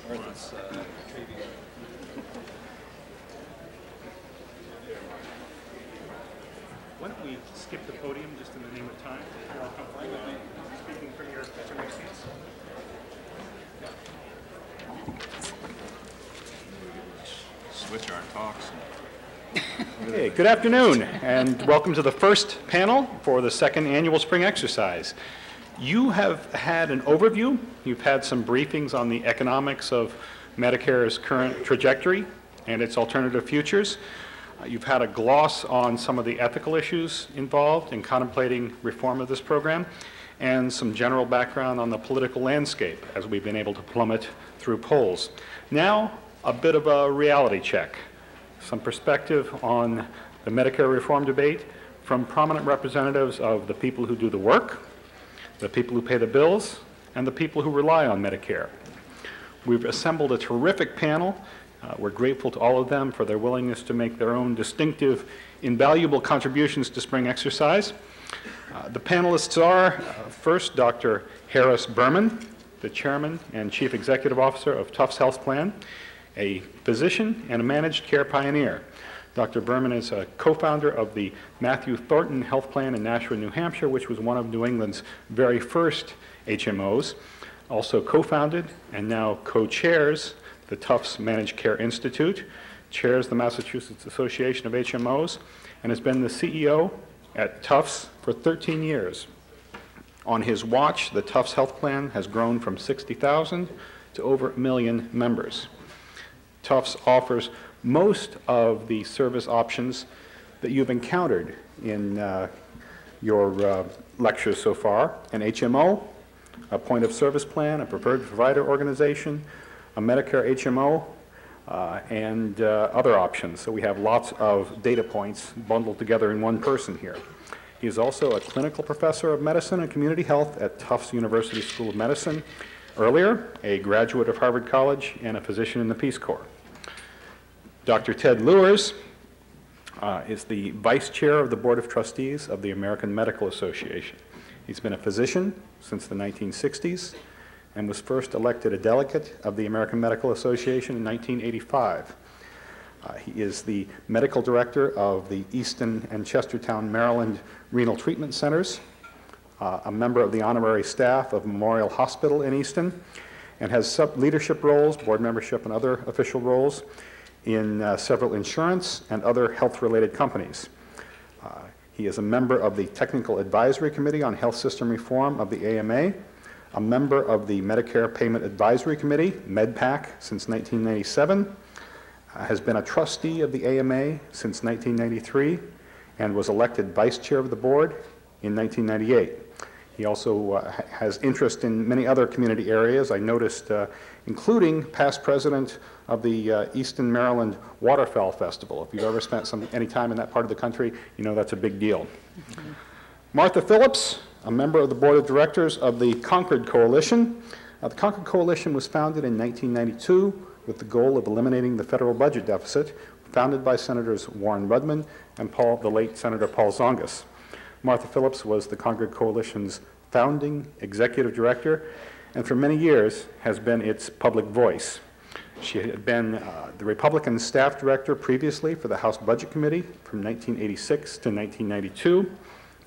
Martha's retrieving. Why don't we skip the podium just in the name of time? You're all comfortable speaking from your seats. Switch our talks. Okay, good afternoon, and welcome to the first panel for the second annual spring exercise. You have had an overview. You've had some briefings on the economics of Medicare's current trajectory and its alternative futures. You've had a gloss on some of the ethical issues involved in contemplating reform of this program, and some general background on the political landscape as we've been able to plummet through polls. Now, a bit of a reality check, some perspective on the Medicare reform debate from prominent representatives of the people who do the work, the people who pay the bills, and the people who rely on Medicare. We've assembled a terrific panel. We're grateful to all of them for their willingness to make their own distinctive, invaluable contributions to spring exercise. The panelists are, first, Dr. Harris Berman, the Chairman and Chief Executive Officer of Tufts Health Plan, a physician and a managed care pioneer. Dr. Berman is a co-founder of the Matthew Thornton Health Plan in Nashua, New Hampshire, which was one of New England's very first HMOs. Also co-founded and now co-chairs the Tufts Managed Care Institute, chairs the Massachusetts Association of HMOs, and has been the CEO at Tufts for 13 years. On his watch, the Tufts Health Plan has grown from 60,000 to over 1 million members. Tufts offers most of the service options that you've encountered in your lectures so far: an HMO, a point of service plan, a preferred provider organization, a Medicare HMO, and other options. So we have lots of data points bundled together in one person here. He is also a clinical professor of medicine and community health at Tufts University School of Medicine. Earlier, a graduate of Harvard College and a physician in the Peace Corps. Dr. Ted Lewers is the Vice Chair of the Board of Trustees of the American Medical Association. He's been a physician since the 1960s and was first elected a delegate of the American Medical Association in 1985. He is the Medical Director of the Easton and Chestertown, Maryland Renal Treatment Centers, a member of the honorary staff of Memorial Hospital in Easton, and has leadership roles, board membership, and other official roles in several insurance and other health-related companies. He is a member of the Technical Advisory Committee on Health System Reform of the AMA, a member of the Medicare Payment Advisory Committee, MedPAC, since 1997, has been a trustee of the AMA since 1993, and was elected vice chair of the board in 1998. He also has interest in many other community areas. I noticed, including past president of the Easton, Maryland Waterfowl Festival. If you've ever spent any time in that part of the country, you know that's a big deal. Martha Phillips, a member of the board of directors of the Concord Coalition. The Concord Coalition was founded in 1992 with the goal of eliminating the federal budget deficit, founded by Senators Warren Rudman and the late Senator Paul Zongas. Martha Phillips was the Concord Coalition's founding executive director, and for many years has been its public voice. She had been the Republican staff director previously for the House Budget Committee from 1986 to 1992,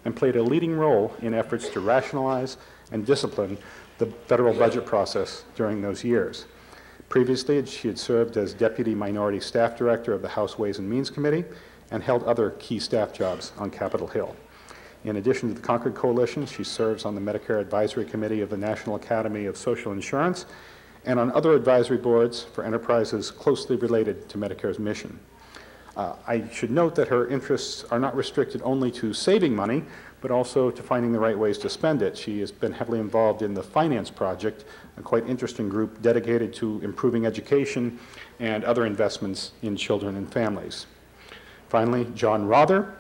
and played a leading role in efforts to rationalize and discipline the federal budget process during those years. Previously, she had served as Deputy Minority Staff Director of the House Ways and Means Committee and held other key staff jobs on Capitol Hill. In addition to the Concord Coalition, she serves on the Medicare Advisory Committee of the National Academy of Social Insurance and on other advisory boards for enterprises closely related to Medicare's mission. I should note that her interests are not restricted only to saving money, but also to finding the right ways to spend it. She has been heavily involved in the Finance Project, a quite interesting group dedicated to improving education and other investments in children and families. Finally, John Rother,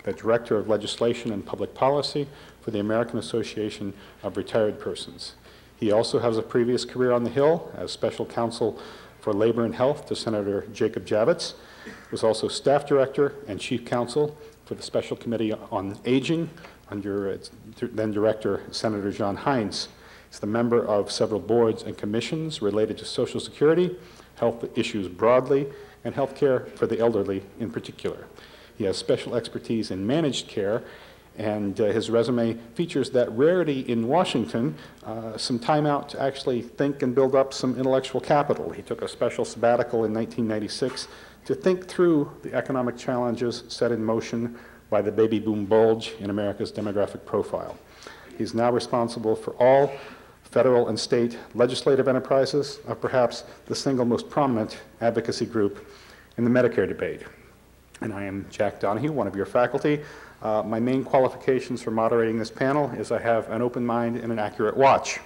the Director of Legislation and Public Policy for the American Association of Retired Persons. He also has a previous career on the Hill as Special Counsel for Labor and Health to Senator Jacob Javits. Was also Staff Director and Chief Counsel for the Special Committee on Aging under then Director Senator John Hines. He's the member of several boards and commissions related to Social Security, health issues broadly, and health care for the elderly in particular. He has special expertise in managed care, and his resume features that rarity in Washington, some time out to actually think and build up some intellectual capital. He took a special sabbatical in 1996 to think through the economic challenges set in motion by the baby boom bulge in America's demographic profile. He's now responsible for all federal and state legislative enterprises of perhaps the single most prominent advocacy group in the Medicare debate. And I am Jack Donahue, one of your faculty. My main qualifications for moderating this panel is I have an open mind and an accurate watch.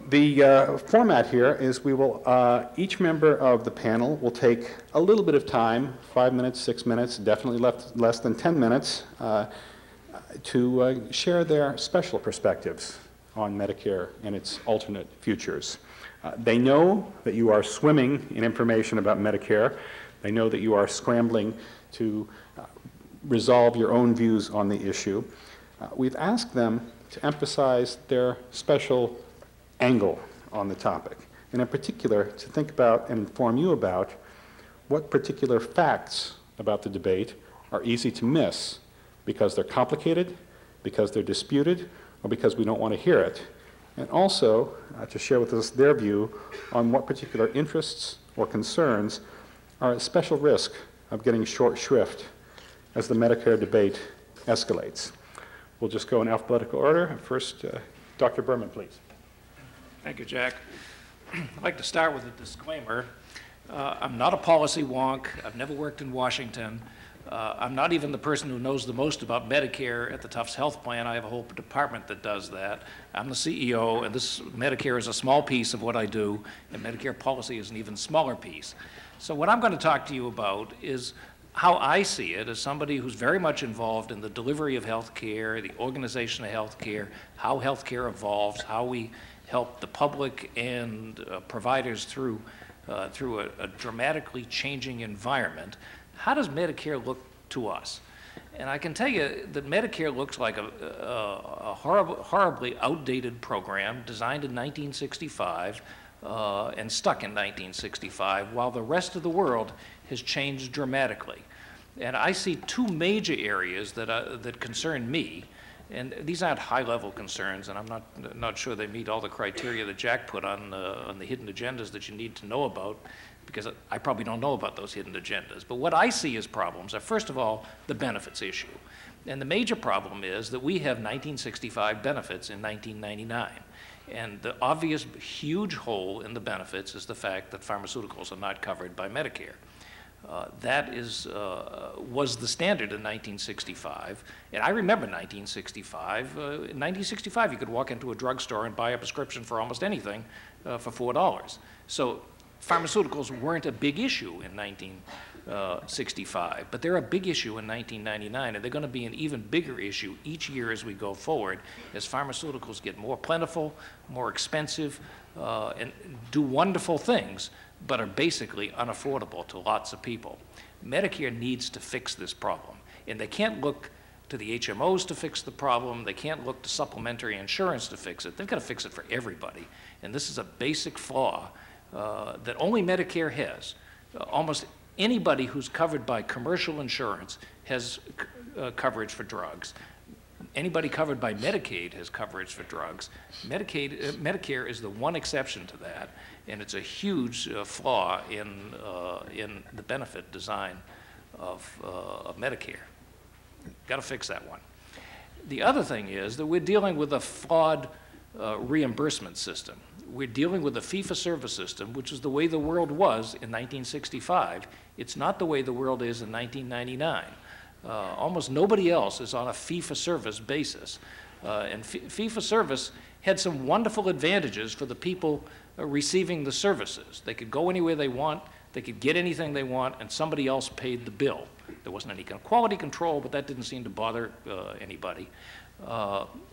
The format here is we will, each member of the panel will take a little bit of time, 5 minutes, 6 minutes, definitely less than 10 minutes, to share their special perspectives on Medicare and its alternate futures. They know that you are swimming in information about Medicare. They know that you are scrambling to resolve your own views on the issue. We've asked them to emphasize their special angle on the topic, and in particular to think about and inform you about what particular facts about the debate are easy to miss because they're complicated, because they're disputed, or because we don't want to hear it, and also to share with us their view on what particular interests or concerns are at special risk of getting short shrift as the Medicare debate escalates. We'll just go in alphabetical order. First, Dr. Berman, please. Thank you, Jack. I'd like to start with a disclaimer. I'm not a policy wonk. I've never worked in Washington. I'm not even the person who knows the most about Medicare at the Tufts Health Plan. I have a whole department that does that. I'm the CEO, and this Medicare is a small piece of what I do, and Medicare policy is an even smaller piece. So what I'm going to talk to you about is how I see it as somebody who's very much involved in the delivery of health care, the organization of health care, how health care evolves, how we help the public and providers through a dramatically changing environment. How does Medicare look to us? And I can tell you that Medicare looks like a horribly outdated program designed in 1965 and stuck in 1965, while the rest of the world has changed dramatically. And I see two major areas that concern me. And these aren't high-level concerns, and I'm not sure they meet all the criteria that Jack put on the hidden agendas that you need to know about, because I probably don't know about those hidden agendas. But what I see as problems are, first of all, the benefits issue. And the major problem is that we have 1965 benefits in 1999. And the obvious huge hole in the benefits is the fact that pharmaceuticals are not covered by Medicare. That was the standard in 1965, and I remember 1965. In 1965, you could walk into a drugstore and buy a prescription for almost anything for $4. So pharmaceuticals weren't a big issue in 1965, but they're a big issue in 1999, and they're going to be an even bigger issue each year as we go forward, as pharmaceuticals get more plentiful, more expensive, and do wonderful things, but are basically unaffordable to lots of people. Medicare needs to fix this problem, and they can't look to the HMOs to fix the problem. They can't look to supplementary insurance to fix it. They've got to fix it for everybody, and this is a basic flaw that only Medicare has. Almost anybody who's covered by commercial insurance has coverage for drugs. Anybody covered by Medicaid has coverage for drugs. Medicare is the one exception to that, and it's a huge flaw in the benefit design of Medicare. Got to fix that one. The other thing is that we're dealing with a flawed reimbursement system. We're dealing with a fee-for-service system, which is the way the world was in 1965. It's not the way the world is in 1999. Almost nobody else is on a fee-for-service basis. And fee-for-service had some wonderful advantages for the people receiving the services. They could go anywhere they want, they could get anything they want, and somebody else paid the bill. There wasn't any kind of quality control, but that didn't seem to bother anybody.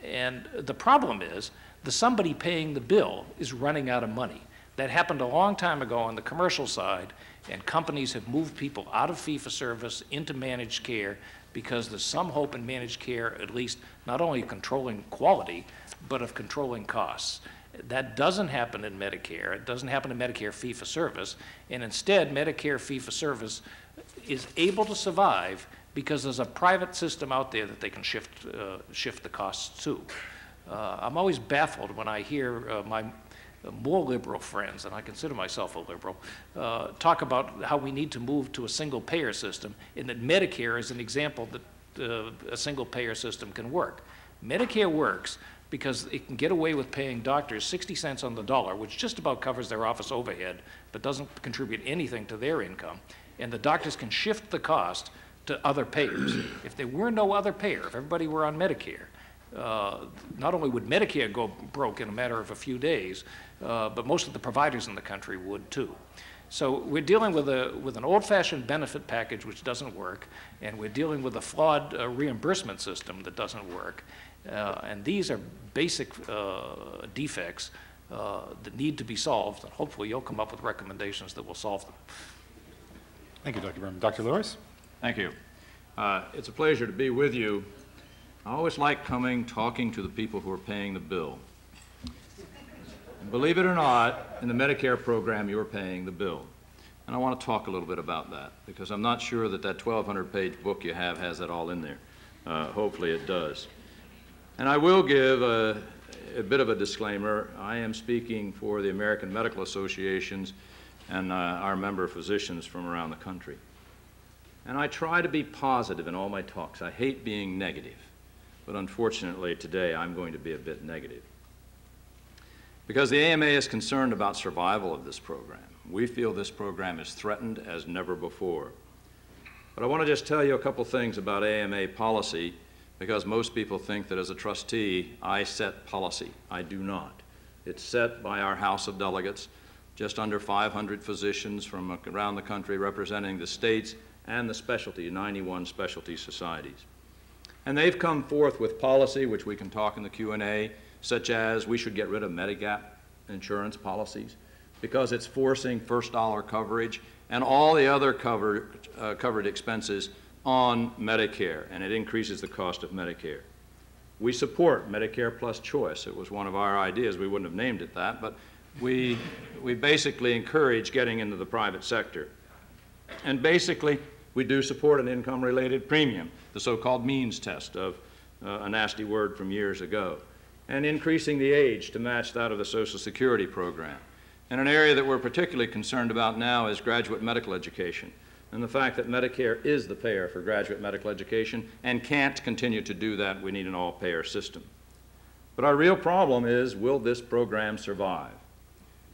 And the problem is, the somebody paying the bill is running out of money. That happened a long time ago on the commercial side, and companies have moved people out of fee-for-service into managed care because there's some hope in managed care, at least not only controlling quality, but of controlling costs. That doesn't happen in Medicare. It doesn't happen in Medicare fee-for-service. And instead, Medicare fee-for-service is able to survive because there's a private system out there that they can shift the costs to. I'm always baffled when I hear my more liberal friends, and I consider myself a liberal, talk about how we need to move to a single payer system, and that Medicare is an example that a single payer system can work. Medicare works because it can get away with paying doctors 60 cents on the dollar, which just about covers their office overhead, but doesn't contribute anything to their income. And the doctors can shift the cost to other payers. If there were no other payer, if everybody were on Medicare, not only would Medicare go broke in a matter of a few days, but most of the providers in the country would too. So we're dealing with an old-fashioned benefit package which doesn't work, and we're dealing with a flawed reimbursement system that doesn't work. And these are basic defects that need to be solved, and hopefully you'll come up with recommendations that will solve them. Thank you, Dr. Berman. Dr. Lewis? Thank you. It's a pleasure to be with you. I always like talking to the people who are paying the bill. And believe it or not, in the Medicare program, you're paying the bill. And I want to talk a little bit about that, because I'm not sure that 1,200-page book you have has that all in there. Hopefully it does. And I will give a bit of a disclaimer. I am speaking for the American Medical Associations and our member physicians from around the country. And I try to be positive in all my talks. I hate being negative. But unfortunately, today, I'm going to be a bit negative. Because the AMA is concerned about survival of this program. We feel this program is threatened as never before. But I want to just tell you a couple things about AMA policy, because most people think that as a trustee, I set policy. I do not. It's set by our House of Delegates, just under 500 physicians from around the country representing the states and the specialty, 91 specialty societies. And they've come forth with policy, which we can talk in the Q&A, such as we should get rid of Medigap insurance policies because it's forcing first dollar coverage and all the other covered expenses on Medicare, and it increases the cost of Medicare. We support Medicare Plus Choice. It was one of our ideas. We wouldn't have named it that, but we basically encourage getting into the private sector. And basically, we do support an income-related premium, the so-called means test of a nasty word from years ago, and increasing the age to match that of the Social Security program. And an area that we're particularly concerned about now is graduate medical education, and the fact that Medicare is the payer for graduate medical education and can't continue to do that. We need an all-payer system. But our real problem is, will this program survive?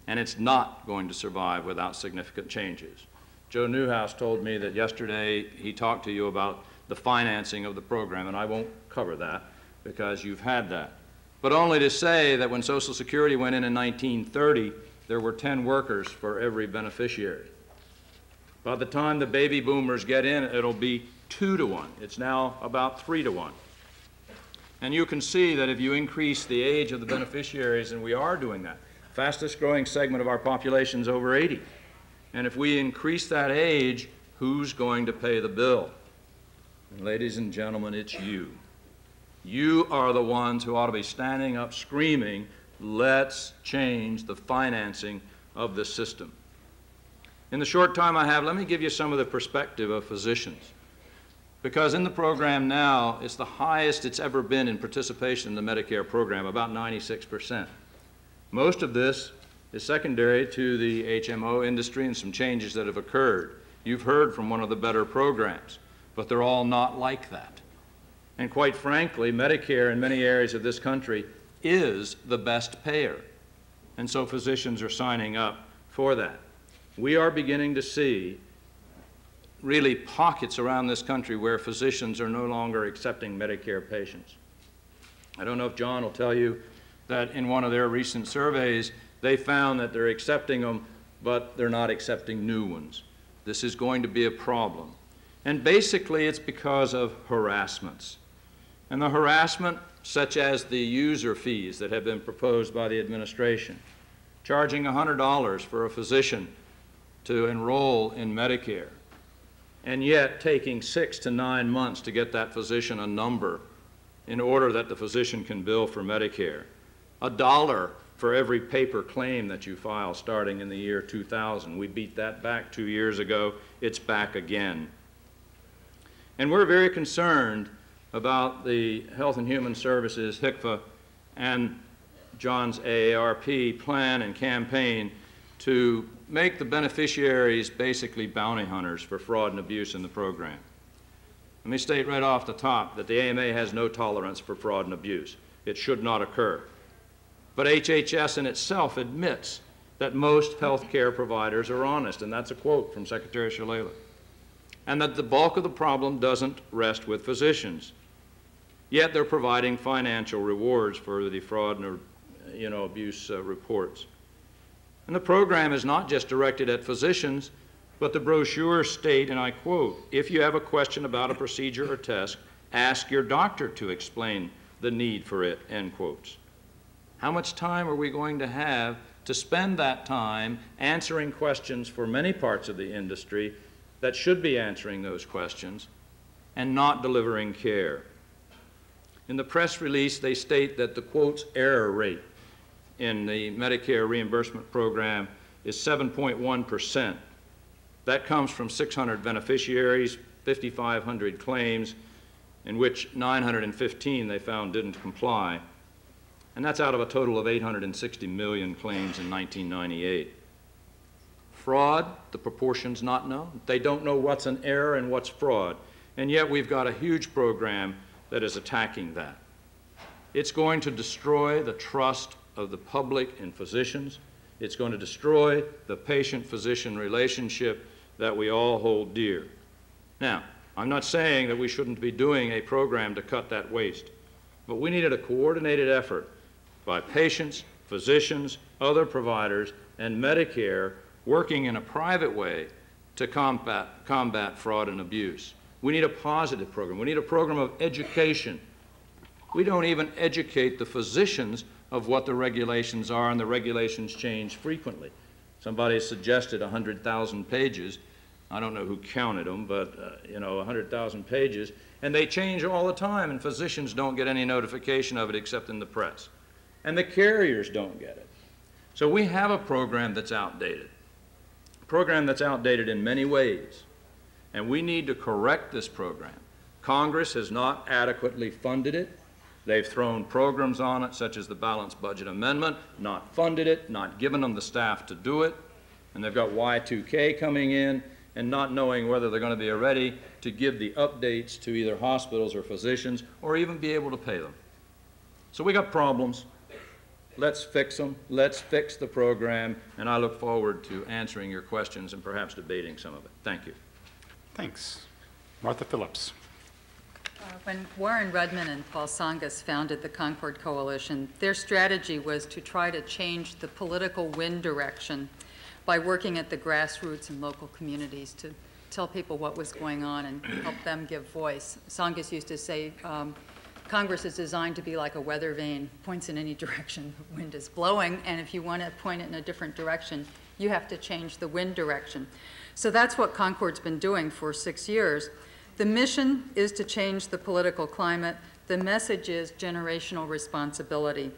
And it's not going to survive without significant changes. Joe Newhouse told me that yesterday he talked to you about the financing of the program, and I won't cover that because you've had that. But only to say that when Social Security went in 1930, there were 10 workers for every beneficiary. By the time the baby boomers get in, it'll be 2 to 1. It's now about 3 to 1. And you can see that if you increase the age of the beneficiaries, and we are doing that, fastest growing segment of our population is over 80. And if we increase that age, who's going to pay the bill? And ladies and gentlemen, it's you. You are the ones who ought to be standing up screaming, let's change the financing of this system. In the short time I have, let me give you some of the perspective of physicians. Because in the program now, it's the highest it's ever been in participation in the Medicare program, about 96%. Most of this is secondary to the HMO industry and some changes that have occurred. You've heard from one of the better programs, but they're all not like that. And quite frankly, Medicare in many areas of this country is the best payer. And so physicians are signing up for that. We are beginning to see really pockets around this country where physicians are no longer accepting Medicare patients. I don't know if John will tell you that in one of their recent surveys, they found that they're accepting them, but they're not accepting new ones. This is going to be a problem. And basically, it's because of harassments. And the harassment, such as the user fees that have been proposed by the administration, charging $100 for a physician to enroll in Medicare, and yet taking 6 to 9 months to get that physician a number in order that the physician can bill for Medicare. $1 for every paper claim that you file starting in the year 2000. We beat that back 2 years ago. It's back again. And we're very concerned about the Health and Human Services, HCFA, and John's AARP plan and campaign to make the beneficiaries basically bounty hunters for fraud and abuse in the program. Let me state right off the top that the AMA has no tolerance for fraud and abuse. It should not occur. But HHS in itself admits that most health care providers are honest, and that's a quote from Secretary Shalala, and that the bulk of the problem doesn't rest with physicians. Yet they're providing financial rewards for the fraud and abuse reports. And the program is not just directed at physicians, but the brochures state, and I quote, "If you have a question about a procedure or test, ask your doctor to explain the need for it," end quotes. How much time are we going to have to spend that time answering questions for many parts of the industry that should be answering those questions and not delivering care? In the press release, they state that the, quotes, error rate in the Medicare reimbursement program is 7.1%. That comes from 600 beneficiaries, 5,500 claims, in which 915 they found didn't comply. And that's out of a total of 860 million claims in 1998. Fraud, the proportion's not known. They don't know what's an error and what's fraud. And yet we've got a huge program that is attacking that. It's going to destroy the trust of the public in physicians. It's going to destroy the patient-physician relationship that we all hold dear. Now, I'm not saying that we shouldn't be doing a program to cut that waste, but we needed a coordinated effort by patients, physicians, other providers, and Medicare working in a private way to combat fraud and abuse. We need a positive program. We need a program of education. We don't even educate the physicians of what the regulations are, and the regulations change frequently. Somebody suggested 100,000 pages. I don't know who counted them, but 100,000 pages, and they change all the time, and physicians don't get any notification of it except in the press. And the carriers don't get it. So we have a program that's outdated, a program that's outdated in many ways, and we need to correct this program. Congress has not adequately funded it. They've thrown programs on it, such as the Balanced Budget Amendment, not funded it, not given them the staff to do it, and they've got Y2K coming in, and not knowing whether they're going to be ready to give the updates to either hospitals or physicians, or even be able to pay them. So we got problems. Let's fix them. Let's fix the program, and I look forward to answering your questions and perhaps debating some of it. Thank you. Thanks. Martha Phillips. When Warren Rudman and Paul Tsongas founded the Concord Coalition, their strategy was to try to change the political wind direction by working at the grassroots and local communities to tell people what was going on and help them give voice. Tsongas used to say, Congress is designed to be like a weather vane, points in any direction the wind is blowing, and if you want to point it in a different direction, you have to change the wind direction. So that's what Concord's been doing for 6 years. The mission is to change the political climate. The message is generational responsibility.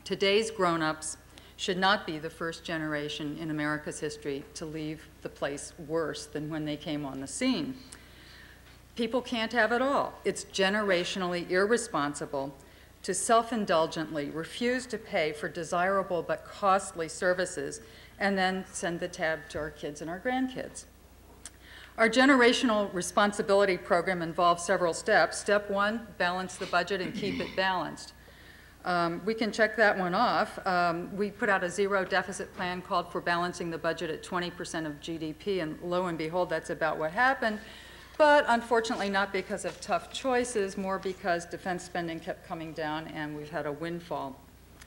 Today's grown-ups should not be the first generation in America's history to leave the place worse than when they came on the scene. People can't have it all. It's generationally irresponsible to self-indulgently refuse to pay for desirable but costly services and then send the tab to our kids and our grandkids. Our generational responsibility program involves several steps. Step one, balance the budget and keep it balanced. We can check that one off. We put out a zero deficit plan, called for balancing the budget at 20% of GDP, and lo and behold, that's about what happened. But unfortunately, not because of tough choices, more because defense spending kept coming down and we've had a windfall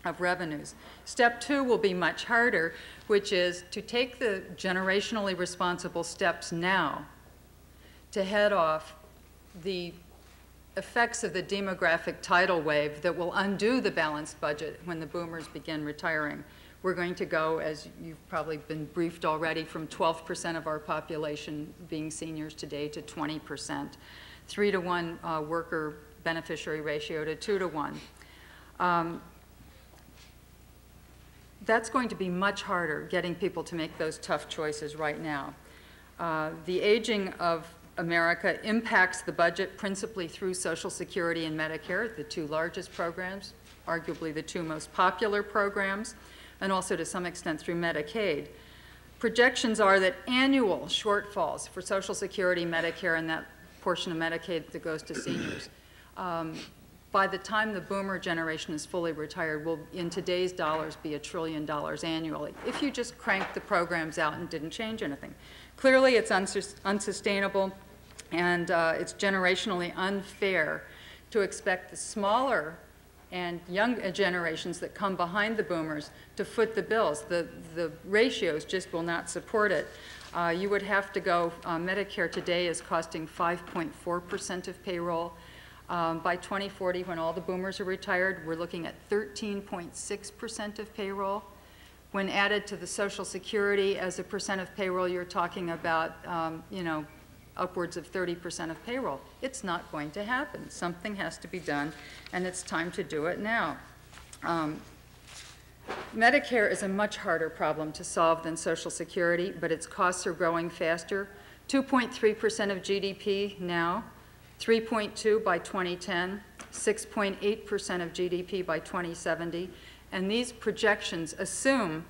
of revenues. Step two will be much harder, which is to take the generationally responsible steps now to head off the effects of the demographic tidal wave that will undo the balanced budget when the boomers begin retiring. We're going to go, as you've probably been briefed already, from 12% of our population being seniors today to 20%. 3-to-1 worker beneficiary ratio to 2-to-1. That's going to be much harder, getting people to make those tough choices right now. The aging of America impacts the budget principally through Social Security and Medicare, the two largest programs, arguably the two most popular programs, and also to some extent through Medicaid. Projections are that annual shortfalls for Social Security, Medicare, and that portion of Medicaid that goes to seniors, by the time the boomer generation is fully retired, will, in today's dollars, be $1 trillion annually, if you just cranked the programs out and didn't change anything. Clearly, it's unsustainable, and it's generationally unfair to expect the smaller and young generations that come behind the boomers to foot the bills. The ratios just will not support it. You would have to go, Medicare today is costing 5.4% of payroll. By 2040, when all the boomers are retired, we're looking at 13.6% of payroll. When added to the Social Security as a percent of payroll, you're talking about, you know, upwards of 30% of payroll. It's not going to happen. Something has to be done, and it's time to do it now. Medicare is a much harder problem to solve than Social Security, but its costs are growing faster. 2.3% of GDP now, 3.2 by 2010, 6.8% of GDP by 2070, and these projections assume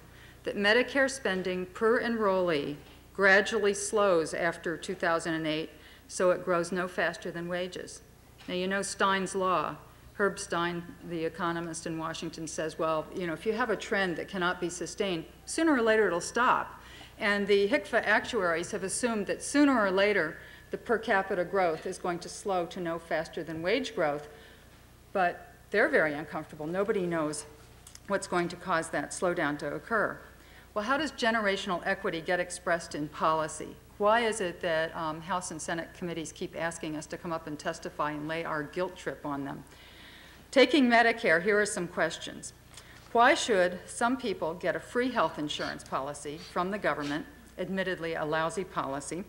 that Medicare spending per enrollee gradually slows after 2008, so it grows no faster than wages. Now, you know Stein's law. Herb Stein, the economist in Washington, says, well, you know, if you have a trend that cannot be sustained, sooner or later it'll stop. And the HCFA actuaries have assumed that sooner or later the per capita growth is going to slow to no faster than wage growth, but they're very uncomfortable. Nobody knows what's going to cause that slowdown to occur. Well, how does generational equity get expressed in policy? Why is it that House and Senate committees keep asking us to come up and testify and lay our guilt trip on them? Taking Medicare, here are some questions. Why should some people get a free health insurance policy from the government, admittedly a lousy policy,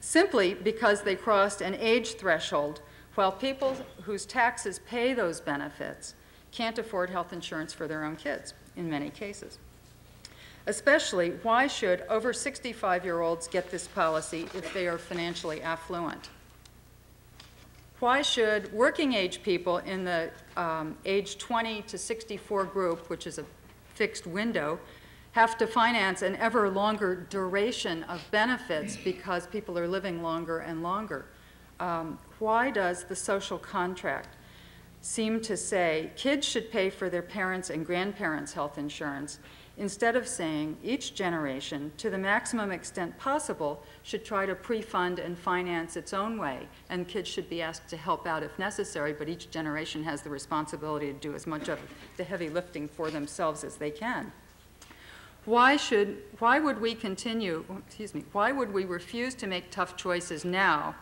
simply because they crossed an age threshold, while people whose taxes pay those benefits can't afford health insurance for their own kids, in many cases? Especially, why should over 65-year-olds get this policy if they are financially affluent? Why should working age people in the age 20 to 64 group, which is a fixed window, have to finance an ever longer duration of benefits because people are living longer and longer? Why does the social contract seem to say kids should pay for their parents' and grandparents' health insurance, instead of saying each generation, to the maximum extent possible, should try to pre-fund and finance its own way, and kids should be asked to help out if necessary, but each generation has the responsibility to do as much of the heavy lifting for themselves as they can? Why would we refuse to make tough choices now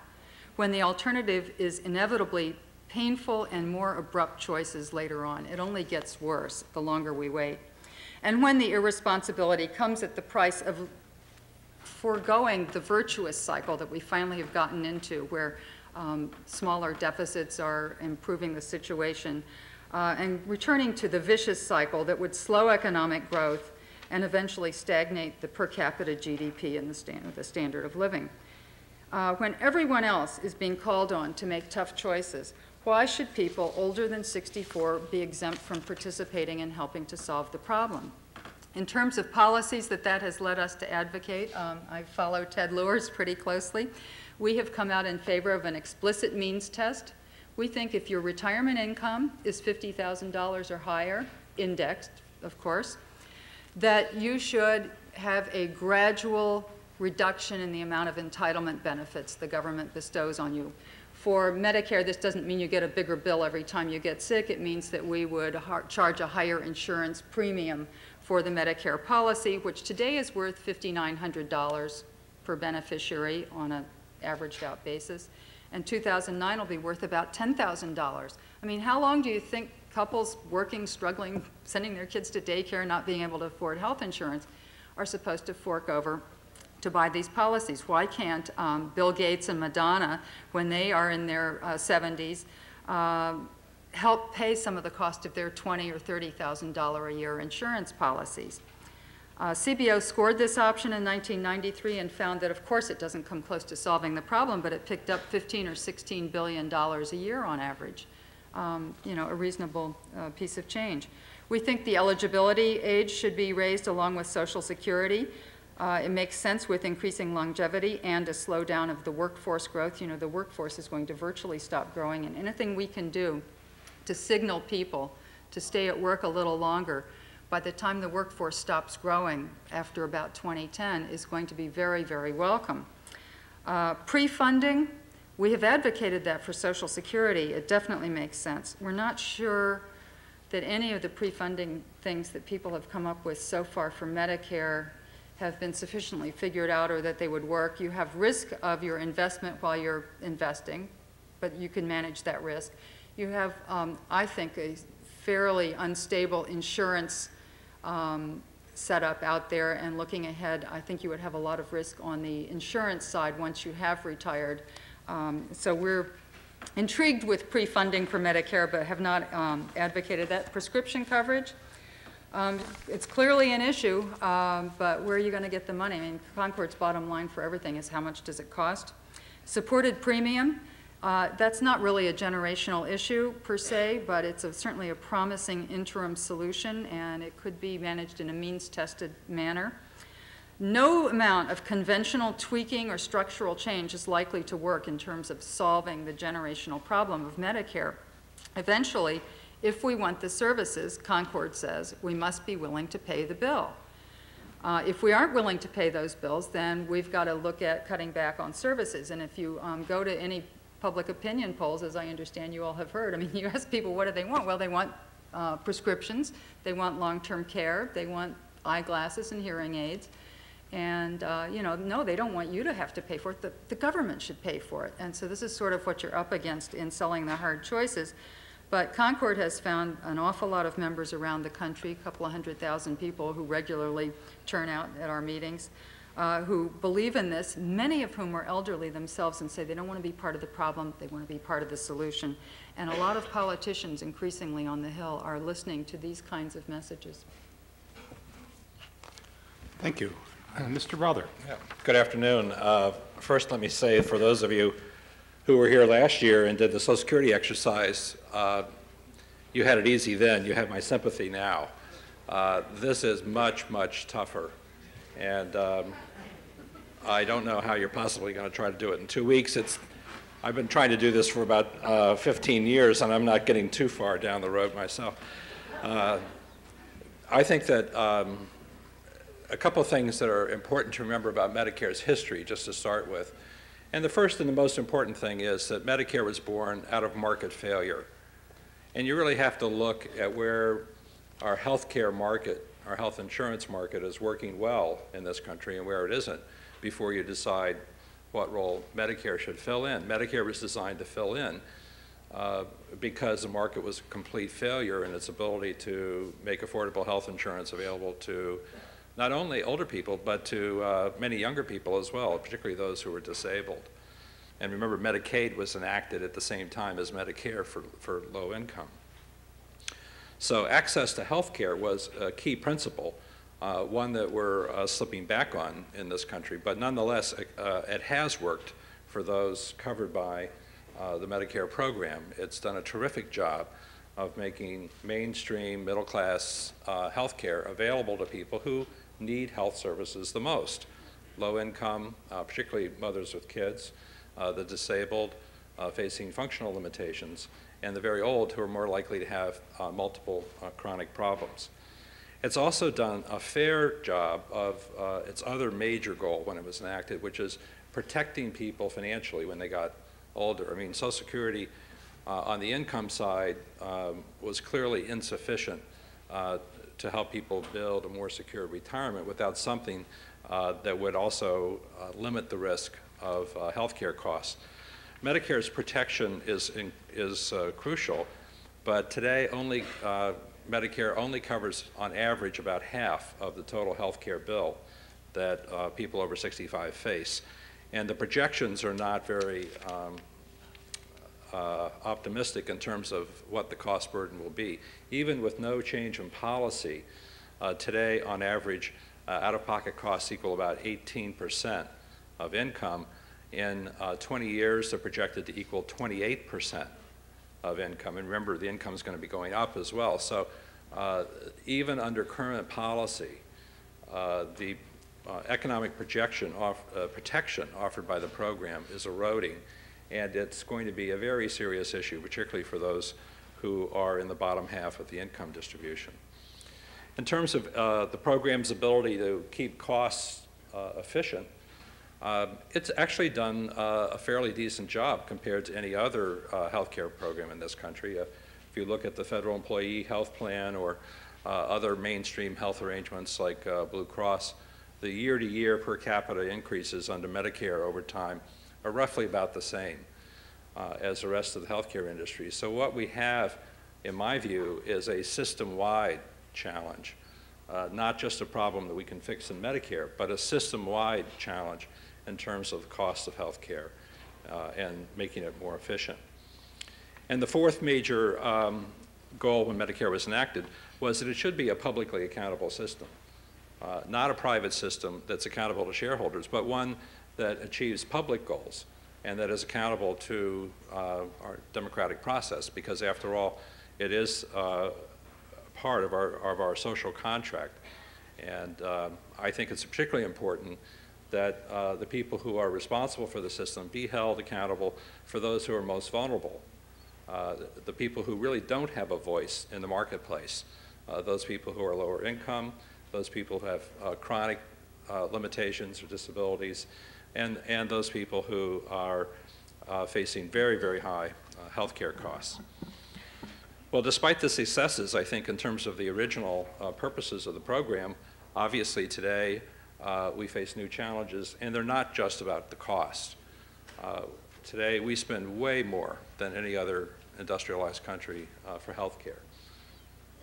when the alternative is inevitably painful and more abrupt choices later on? It only gets worse the longer we wait. And when the irresponsibility comes at the price of foregoing the virtuous cycle that we finally have gotten into, where smaller deficits are improving the situation, and returning to the vicious cycle that would slow economic growth and eventually stagnate the per capita GDP and the standard of living. When everyone else is being called on to make tough choices, why should people older than 64 be exempt from participating in helping to solve the problem? In terms of policies that has led us to advocate, I follow Ted Lewis pretty closely. We have come out in favor of an explicit means test. We think if your retirement income is $50,000 or higher, indexed, of course, that you should have a gradual reduction in the amount of entitlement benefits the government bestows on you. For Medicare, this doesn't mean you get a bigger bill every time you get sick. It means that we would charge a higher insurance premium for the Medicare policy, which today is worth $5,900 per beneficiary on an averaged out basis. And 2009 will be worth about $10,000. I mean, how long do you think couples working, struggling, sending their kids to daycare, not being able to afford health insurance, are supposed to fork over to buy these policies. Why can't Bill Gates and Madonna, when they are in their 70s, help pay some of the cost of their $20,000 or $30,000 a year insurance policies? CBO scored this option in 1993 and found that, of course, it doesn't come close to solving the problem, but it picked up $15 or $16 billion a year on average. You know, a reasonable piece of change. We think the eligibility age should be raised along with Social Security. It makes sense with increasing longevity and a slowdown of the workforce growth. You know, the workforce is going to virtually stop growing, and anything we can do to signal people to stay at work a little longer by the time the workforce stops growing after about 2010 is going to be very, very welcome. Pre-funding, we have advocated that for Social Security. It definitely makes sense. We're not sure that any of the pre-funding things that people have come up with so far for Medicare have been sufficiently figured out or that they would work. You have risk of your investment while you're investing, but you can manage that risk. You have, I think, a fairly unstable insurance setup out there, and looking ahead, I think you would have a lot of risk on the insurance side once you have retired. So we're intrigued with pre-funding for Medicare, but have not advocated that. Prescription coverage, it's clearly an issue, but where are you going to get the money? I mean, Concord's bottom line for everything is how much does it cost? Supported premium, that's not really a generational issue per se, but it's certainly a promising interim solution, and it could be managed in a means-tested manner. No amount of conventional tweaking or structural change is likely to work in terms of solving the generational problem of Medicare. Eventually, if we want the services, Concord says, we must be willing to pay the bill. If we aren't willing to pay those bills, then we've got to look at cutting back on services. And if you go to any public opinion polls, as I understand you all have heard, I mean, you ask people, what do they want? Well, they want prescriptions, they want long-term care, they want eyeglasses and hearing aids. And, you know, no, they don't want you to have to pay for it. The government should pay for it. And so this is sort of what you're up against in selling the hard choices. But Concord has found an awful lot of members around the country, a couple of 100,000 people who regularly turn out at our meetings, who believe in this, many of whom are elderly themselves and say they don't want to be part of the problem, they want to be part of the solution. And a lot of politicians increasingly on the Hill are listening to these kinds of messages. Thank you. Mr. Rother. Yeah. Good afternoon. First, let me say, for those of you who were here last year and did the Social Security exercise, you had it easy then. You have my sympathy now. This is much, much tougher. And I don't know how you're possibly going to try to do it in 2 weeks. I've been trying to do this for about 15 years, and I'm not getting too far down the road myself. I think that a couple of things that are important to remember about Medicare's history, just to start with. And the first and the most important thing is that Medicare was born out of market failure. And you really have to look at where our health care market, our health insurance market is working well in this country and where it isn't before you decide what role Medicare should fill in. Medicare was designed to fill in because the market was a complete failure in its ability to make affordable health insurance available to not only older people, but to many younger people as well, particularly those who were disabled. And remember, Medicaid was enacted at the same time as Medicare for low income. So access to health care was a key principle, one that we're slipping back on in this country, but nonetheless, it has worked for those covered by the Medicare program. It's done a terrific job of making mainstream middle-class health care available to people who need health services the most. Low income, particularly mothers with kids, the disabled facing functional limitations, and the very old who are more likely to have multiple chronic problems. It's also done a fair job of its other major goal when it was enacted, which is protecting people financially when they got older. I mean, Social Security on the income side was clearly insufficient to help people build a more secure retirement without something that would also limit the risk of health care costs. Medicare's protection is crucial But today, Medicare only covers, on average, about half of the total health care bill that people over 65 face. And the projections are not very optimistic in terms of what the cost burden will be. Even with no change in policy, today, on average, out-of-pocket costs equal about 18% of income. In 20 years, they're projected to equal 28% of income. And remember, the income is going to be going up as well. So even under current policy, the economic protection offered by the program is eroding, and it's going to be a very serious issue, particularly for those who are in the bottom half of the income distribution. In terms of the program's ability to keep costs efficient, it's actually done a fairly decent job compared to any other healthcare program in this country. If you look at the Federal Employee Health Plan or other mainstream health arrangements like Blue Cross, the year-to-year per capita increases under Medicare over time are roughly about the same as the rest of the healthcare industry. So what we have, in my view, is a system-wide challenge, not just a problem that we can fix in Medicare, but a system-wide challenge in terms of the cost of health care and making it more efficient. And the fourth major goal when Medicare was enacted was that it should be a publicly accountable system, not a private system that's accountable to shareholders, but one that achieves public goals and that is accountable to our democratic process, because after all, it is part of our social contract. And I think it's particularly important that the people who are responsible for the system be held accountable for those who are most vulnerable, the people who really don't have a voice in the marketplace, those people who are lower income, those people who have chronic limitations or disabilities, and those people who are facing very, very high health care costs. Well, despite the successes, I think, in terms of the original purposes of the program, obviously today we face new challenges, and they're not just about the cost. Today we spend way more than any other industrialized country for health care.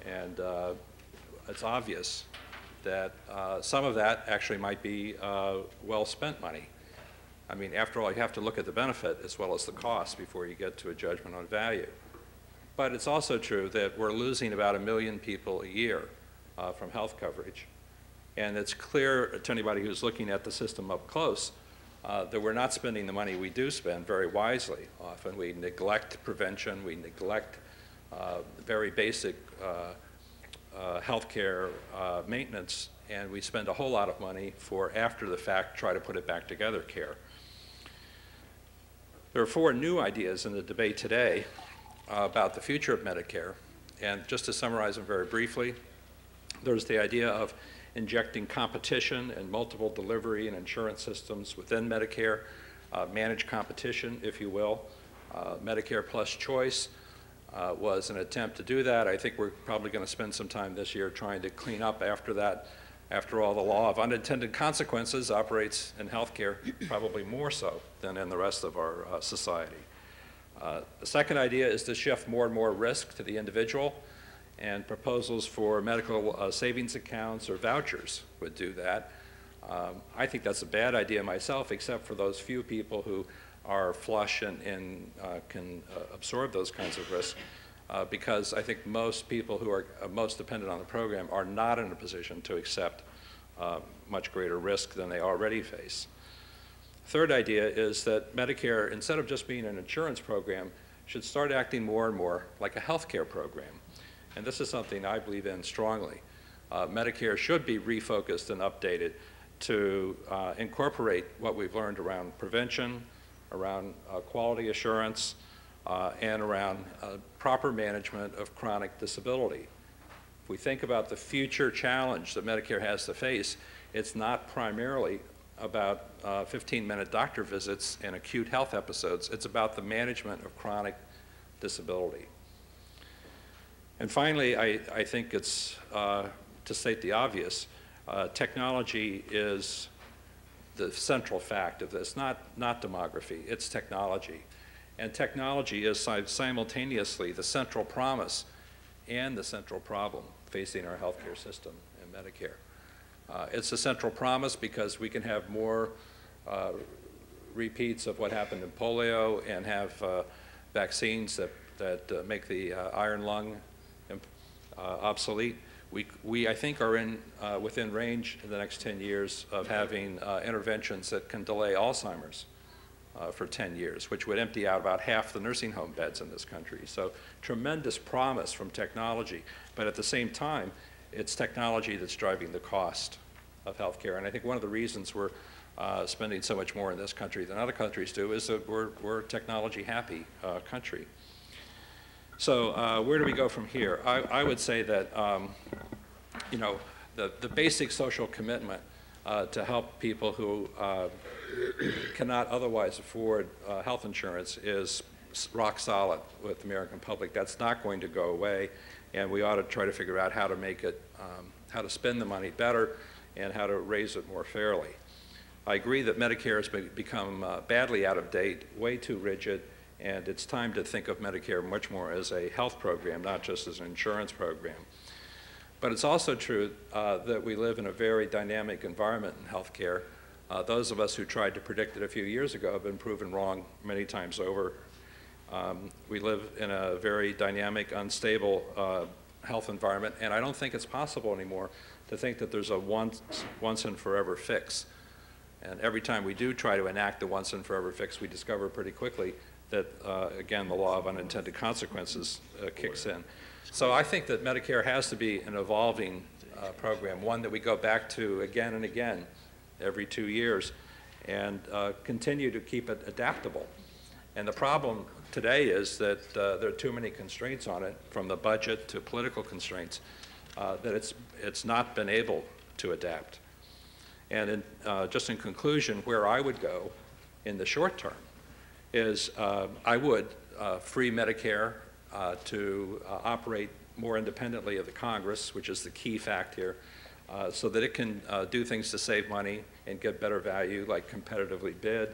And it's obvious that some of that actually might be well-spent money. I mean, after all, you have to look at the benefit as well as the cost before you get to a judgment on value. But it's also true that we're losing about 1 million people a year from health coverage. And it's clear to anybody who's looking at the system up close that we're not spending the money we do spend very wisely. Often we neglect prevention, we neglect very basic health care maintenance, and we spend a whole lot of money for after the fact, try to put it back together care. There are 4 new ideas in the debate today about the future of Medicare, and just to summarize them very briefly, there's the idea of injecting competition and multiple delivery and insurance systems within Medicare, manage competition, if you will. Medicare Plus Choice was an attempt to do that. I think we're probably going to spend some time this year trying to clean up after that. After all, the law of unintended consequences operates in healthcare probably more so than in the rest of our society. The second idea is to shift more and more risk to the individual, and proposals for medical savings accounts or vouchers would do that. I think that's a bad idea myself, except for those few people who are flush and can absorb those kinds of risks, because I think most people who are most dependent on the program are not in a position to accept much greater risk than they already face. Third idea is that Medicare, instead of just being an insurance program, should start acting more and more like a health care program. And this is something I believe in strongly. Medicare should be refocused and updated to incorporate what we've learned around prevention, around quality assurance, and around proper management of chronic disability. If we think about the future challenge that Medicare has to face, it's not primarily about 15-minute doctor visits and acute health episodes. It's about the management of chronic disability. And finally, I think it's, to state the obvious, technology is the central fact of this, not demography, it's technology. And technology is simultaneously the central promise and the central problem facing our healthcare system and Medicare. It's a central promise because we can have more repeats of what happened in polio and have vaccines that make the iron lung obsolete. We, I think, are within range in the next 10 years of having interventions that can delay Alzheimer's for 10 years, which would empty out about half the nursing home beds in this country. So tremendous promise from technology, but at the same time, it's technology that's driving the cost of healthcare. And I think one of the reasons we're spending so much more in this country than other countries do is that we're a technology-happy country. So where do we go from here? I would say that you know, the basic social commitment to help people who cannot otherwise afford health insurance is rock solid with the American public. That's not going to go away, and we ought to try to figure out how to make it, how to spend the money better and how to raise it more fairly. I agree that Medicare has become badly out of date, way too rigid, and it's time to think of Medicare much more as a health program, not just as an insurance program. But it's also true that we live in a very dynamic environment in healthcare. Those of us who tried to predict it a few years ago have been proven wrong many times over. We live in a very dynamic, unstable health environment, and I don't think it's possible anymore to think that there's a once and forever fix. And every time we do try to enact the once and forever fix, we discover pretty quickly that, again, the law of unintended consequences kicks in. So I think that Medicare has to be an evolving program, one that we go back to again and again every 2 years and continue to keep it adaptable. And the problem today is that there are too many constraints on it, from the budget to political constraints, that it's not been able to adapt. And just in conclusion, where I would go in the short term is I would free Medicare to operate more independently of the Congress, which is the key fact here, so that it can do things to save money and get better value, like competitively bid,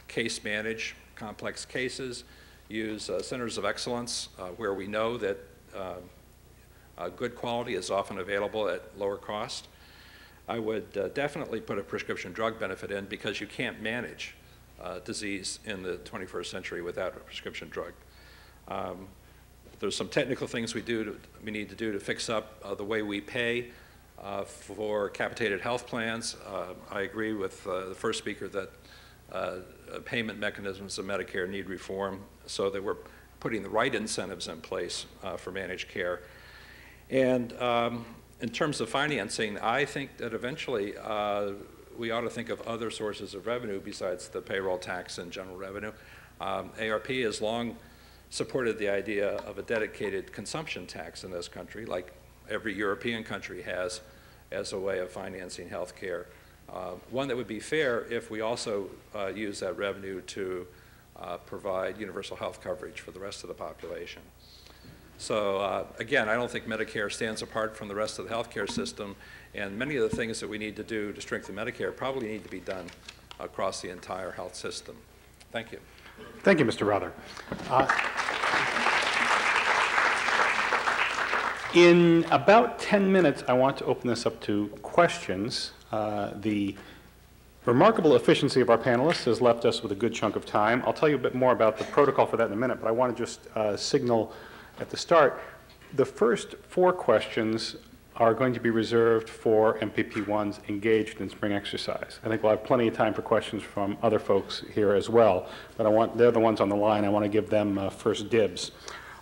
case manage complex cases, use centers of excellence where we know that good quality is often available at lower cost. I would definitely put a prescription drug benefit in, because you can't manage disease in the 21st century without a prescription drug. There's some technical things we need to do to fix up the way we pay for capitated health plans. I agree with the first speaker that payment mechanisms of Medicare need reform so that we're putting the right incentives in place for managed care. And in terms of financing, I think that eventually we ought to think of other sources of revenue besides the payroll tax and general revenue. ARP has long supported the idea of a dedicated consumption tax in this country, like every European country has, as a way of financing health care. One that would be fair if we also use that revenue to provide universal health coverage for the rest of the population. So again, I don't think Medicare stands apart from the rest of the healthcare system, and many of the things that we need to do to strengthen Medicare probably need to be done across the entire health system. Thank you. Thank you, Mr. Rother. In about 10 minutes, I want to open this up to questions. The remarkable efficiency of our panelists has left us with a good chunk of time. I'll tell you a bit more about the protocol for that in a minute, but I want to just signal at the start, the first 4 questions are going to be reserved for MPP1s engaged in spring exercise. I think we'll have plenty of time for questions from other folks here as well, but they're the ones on the line. I want to give them first dibs.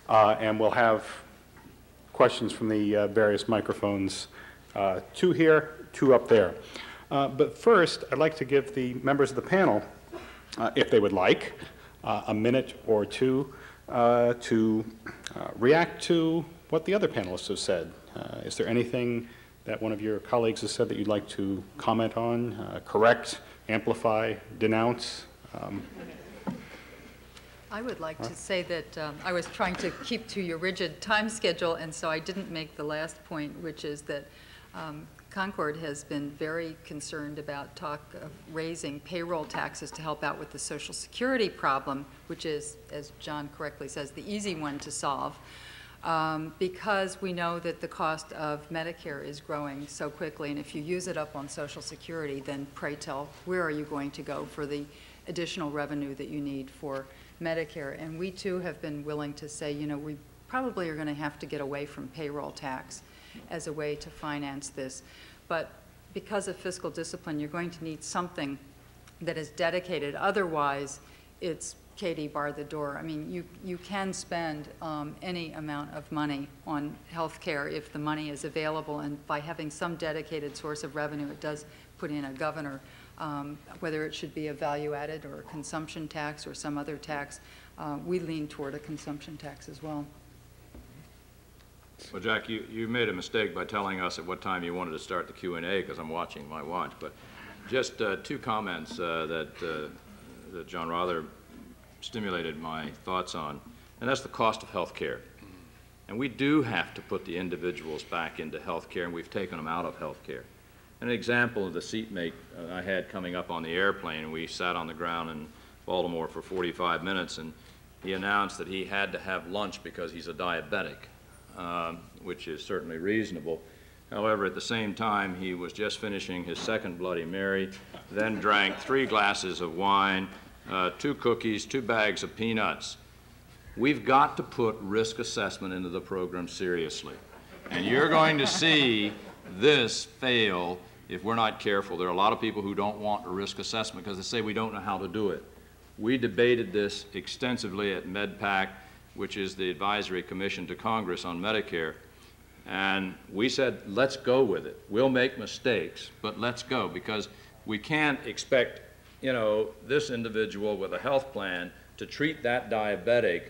And we'll have questions from the various microphones, 2 here, 2 up there. But first, I'd like to give the members of the panel, if they would like, a minute or 2 to react to what the other panelists have said. Is there anything that one of your colleagues has said that you'd like to comment on, correct, amplify, denounce? I would like to say that I was trying to keep to your rigid time schedule, and so I didn't make the last point, which is that Concord has been very concerned about talk of raising payroll taxes to help out with the Social Security problem, which is, as John correctly says, the easy one to solve, because we know that the cost of Medicare is growing so quickly, and if you use it up on Social Security, then pray tell, where are you going to go for the additional revenue that you need for Medicare? And we too have been willing to say, you know, we probably are going to have to get away from payroll tax as a way to finance this. But because of fiscal discipline, you're going to need something that is dedicated. Otherwise, it's Katie, bar the door. I mean, you can spend any amount of money on health care if the money is available, and by having some dedicated source of revenue, it does put in a governor, whether it should be a value-added or a consumption tax or some other tax. We lean toward a consumption tax as well. Well, Jack, you made a mistake by telling us at what time you wanted to start the Q&A, because I'm watching my watch. But just two comments that John Rother stimulated my thoughts on, and that's the cost of health care. And we do have to put the individuals back into health care, and we've taken them out of health care. An example of the seatmate I had coming up on the airplane, and we sat on the ground in Baltimore for 45 minutes, and he announced that he had to have lunch because he's a diabetic. Which is certainly reasonable. However, at the same time, he was just finishing his second Bloody Mary, then drank 3 glasses of wine, 2 cookies, 2 bags of peanuts. We've got to put risk assessment into the program seriously. And you're going to see this fail if we're not careful. There are a lot of people who don't want a risk assessment because they say we don't know how to do it. We debated this extensively at MedPAC, which is the advisory commission to Congress on Medicare, and we said, let's go with it. We'll make mistakes, but let's go, because we can't expect, you know, this individual with a health plan to treat that diabetic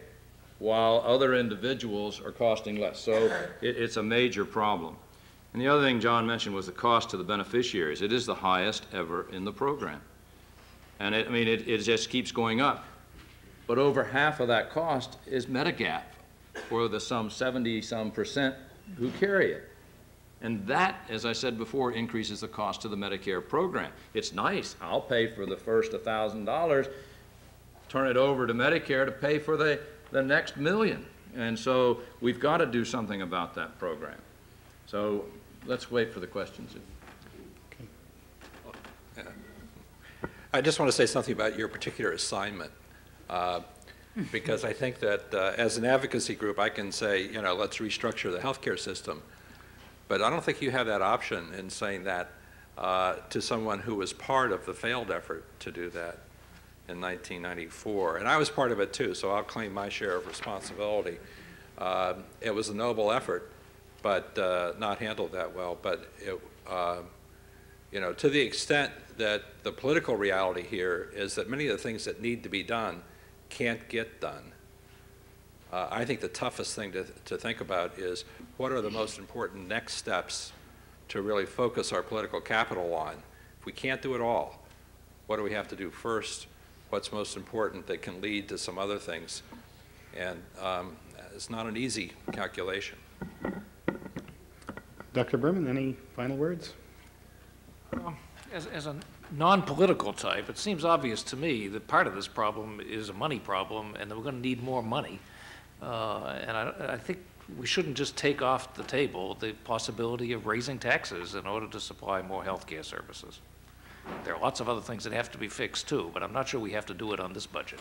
while other individuals are costing less. So it's a major problem. And the other thing John mentioned was the cost to the beneficiaries. It is the highest ever in the program. And it just keeps going up. But over half of that cost is Medigap for the some 70-some% who carry it. And that, as I said before, increases the cost to the Medicare program. It's nice. I'll pay for the first $1,000, turn it over to Medicare to pay for the next $1 million. And so we've got to do something about that program. So let's wait for the questions. I just want to say something about your particular assignment. Because I think that as an advocacy group, I can say, you know, let's restructure the healthcare system. But I don't think you have that option in saying that to someone who was part of the failed effort to do that in 1994. And I was part of it too, so I'll claim my share of responsibility. It was a noble effort, but not handled that well. But it, you know, to the extent that the political reality here is that many of the things that need to be done can't get done. I think the toughest thing to think about is what are the most important next steps to really focus our political capital on. If we can't do it all, what do we have to do first? What's most important that can lead to some other things? And it's not an easy calculation. Dr. Berman, any final words? As a non-political type, it seems obvious to me that part of this problem is a money problem and that we're going to need more money. And I think we shouldn't just take off the table the possibility of raising taxes in order to supply more health care services. There are lots of other things that have to be fixed too, but I'm not sure we have to do it on this budget.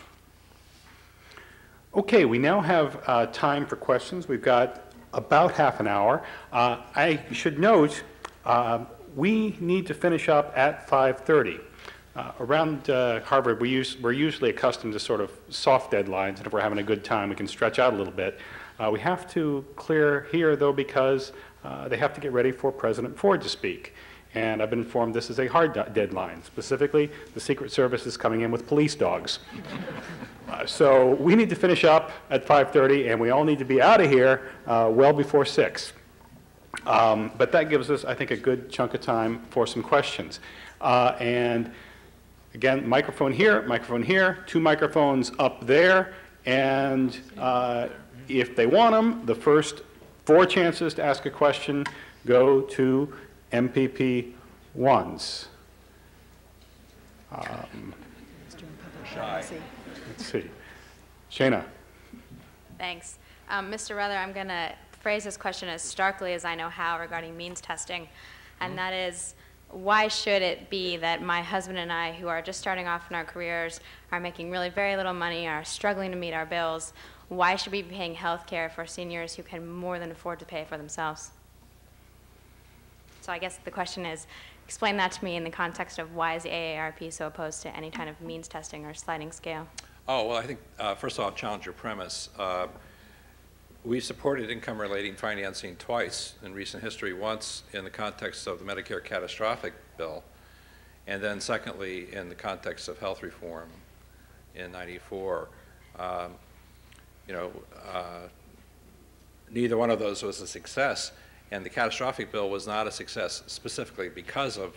Okay, we now have time for questions. We've got about half an hour. I should note we need to finish up at 5:30. Around Harvard, we're usually accustomed to sort of soft deadlines, and if we're having a good time, we can stretch out a little bit. We have to clear here, though, because they have to get ready for President Ford to speak. And I've been informed this is a hard deadline. Specifically, the Secret Service is coming in with police dogs. So we need to finish up at 5:30, and we all need to be out of here well before 6. But that gives us, I think, a good chunk of time for some questions. And again, microphone here, 2 microphones up there, and if they want them, the first 4 chances to ask a question go to MPP ones. Let's see. Shayna. Thanks. Mr. Rother, I'm going to phrase this question as starkly as I know how regarding means testing, and that is, why should it be that my husband and I, who are just starting off in our careers, are making really very little money, are struggling to meet our bills, why should we be paying health care for seniors who can more than afford to pay for themselves? So I guess the question is, explain that to me in the context of why is the AARP so opposed to any kind of means testing or sliding scale? Oh, well, I think, first of all, I'll challenge your premise. We supported income-relating financing twice in recent history, once in the context of the Medicare catastrophic bill, and then secondly in the context of health reform in '94. Neither one of those was a success, and the catastrophic bill was not a success specifically because of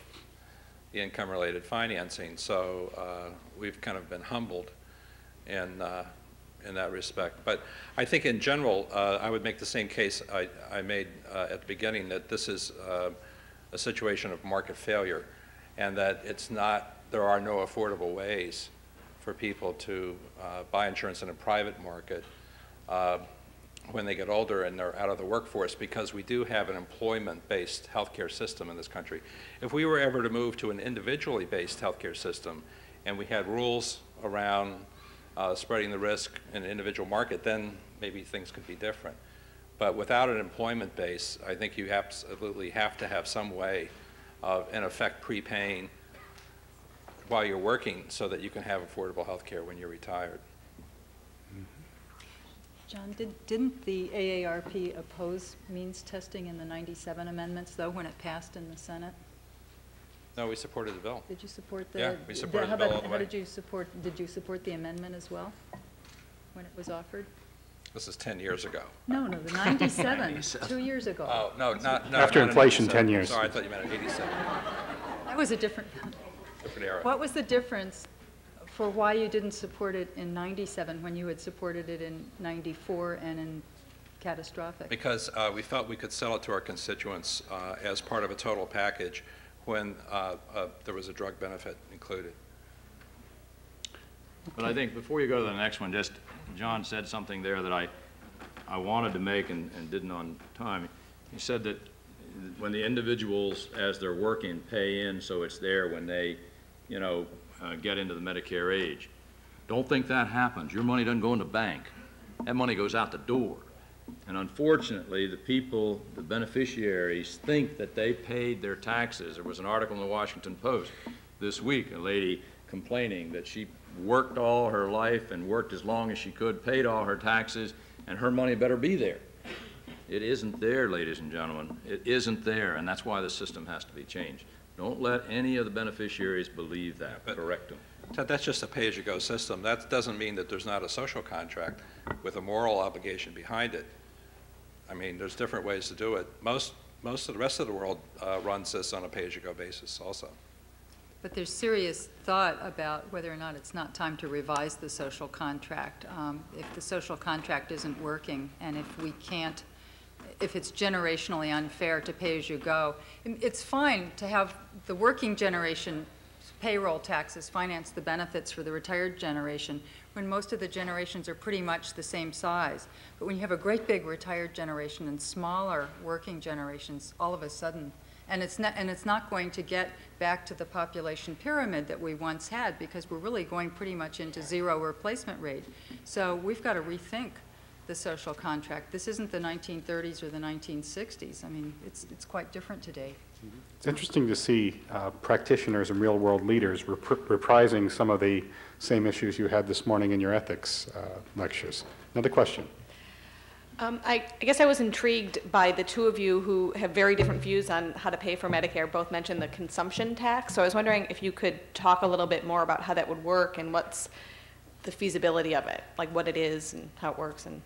the income-related financing. So we've kind of been humbled in that respect. But I think in general, I would make the same case I made at the beginning, that this is a situation of market failure, and that it's not, there are no affordable ways for people to buy insurance in a private market when they get older and they're out of the workforce, because we do have an employment-based healthcare system in this country. If we were ever to move to an individually based healthcare system and we had rules around spreading the risk in an individual market, then maybe things could be different. But without an employment base, I think you absolutely have to have some way of, in effect, prepaying while you're working so that you can have affordable health care when you're retired. John, didn't the AARP oppose means testing in the '97 amendments, though, when it passed in the Senate? No, we supported the bill. Did you support the? Yeah, we supported the bill all the way. How did you support the amendment as well, when it was offered? This is 10 years ago. No, the 97, 2 years ago. Oh, no, not After not inflation, 87. 10 years. Sorry, I thought you meant 87. That was a different Era. What was the difference for why you didn't support it in '97 when you had supported it in '94 and in catastrophic? Because we felt we could sell it to our constituents as part of a total package when there was a drug benefit included. But I think before you go to the next one, just John said something there that I wanted to make and didn't on time. He said that when the individuals, as they're working, pay in so it's there when they, get into the Medicare age. Don't think that happens. Your money doesn't go in the bank. That money goes out the door. And unfortunately, the people, the beneficiaries, think that they paid their taxes. There was an article in the Washington Post this week, a lady complaining that she worked all her life and worked as long as she could, paid all her taxes, and her money better be there. It isn't there, ladies and gentlemen. It isn't there, and that's why the system has to be changed. Don't let any of the beneficiaries believe that. Correct them. Ted, that's just a pay-as-you-go system. That doesn't mean that there's not a social contract with a moral obligation behind it. I mean, there's different ways to do it. Most of the rest of the world runs this on a pay-as-you-go basis also. But there's serious thought about whether or not it's not time to revise the social contract. If the social contract isn't working, and if it's generationally unfair to pay as you go, it's fine to have the working generation payroll taxes finance the benefits for the retired generation when most of the generations are pretty much the same size. But when you have a great big retired generation and smaller working generations, all of a sudden, and it's not going to get back to the population pyramid that we once had, because we're really going pretty much into zero replacement rate. So we've got to rethink the social contract. This isn't the 1930s or the 1960s. I mean, it's quite different today. It's interesting to see practitioners and real-world leaders reprising some of the same issues you had this morning in your ethics lectures. Another question. I guess I was intrigued by the two of you who have very different views on how to pay for Medicare. Both mentioned the consumption tax. So I was wondering if you could talk a little bit more about how that would work and what's the feasibility of it, like what it is and how it works. And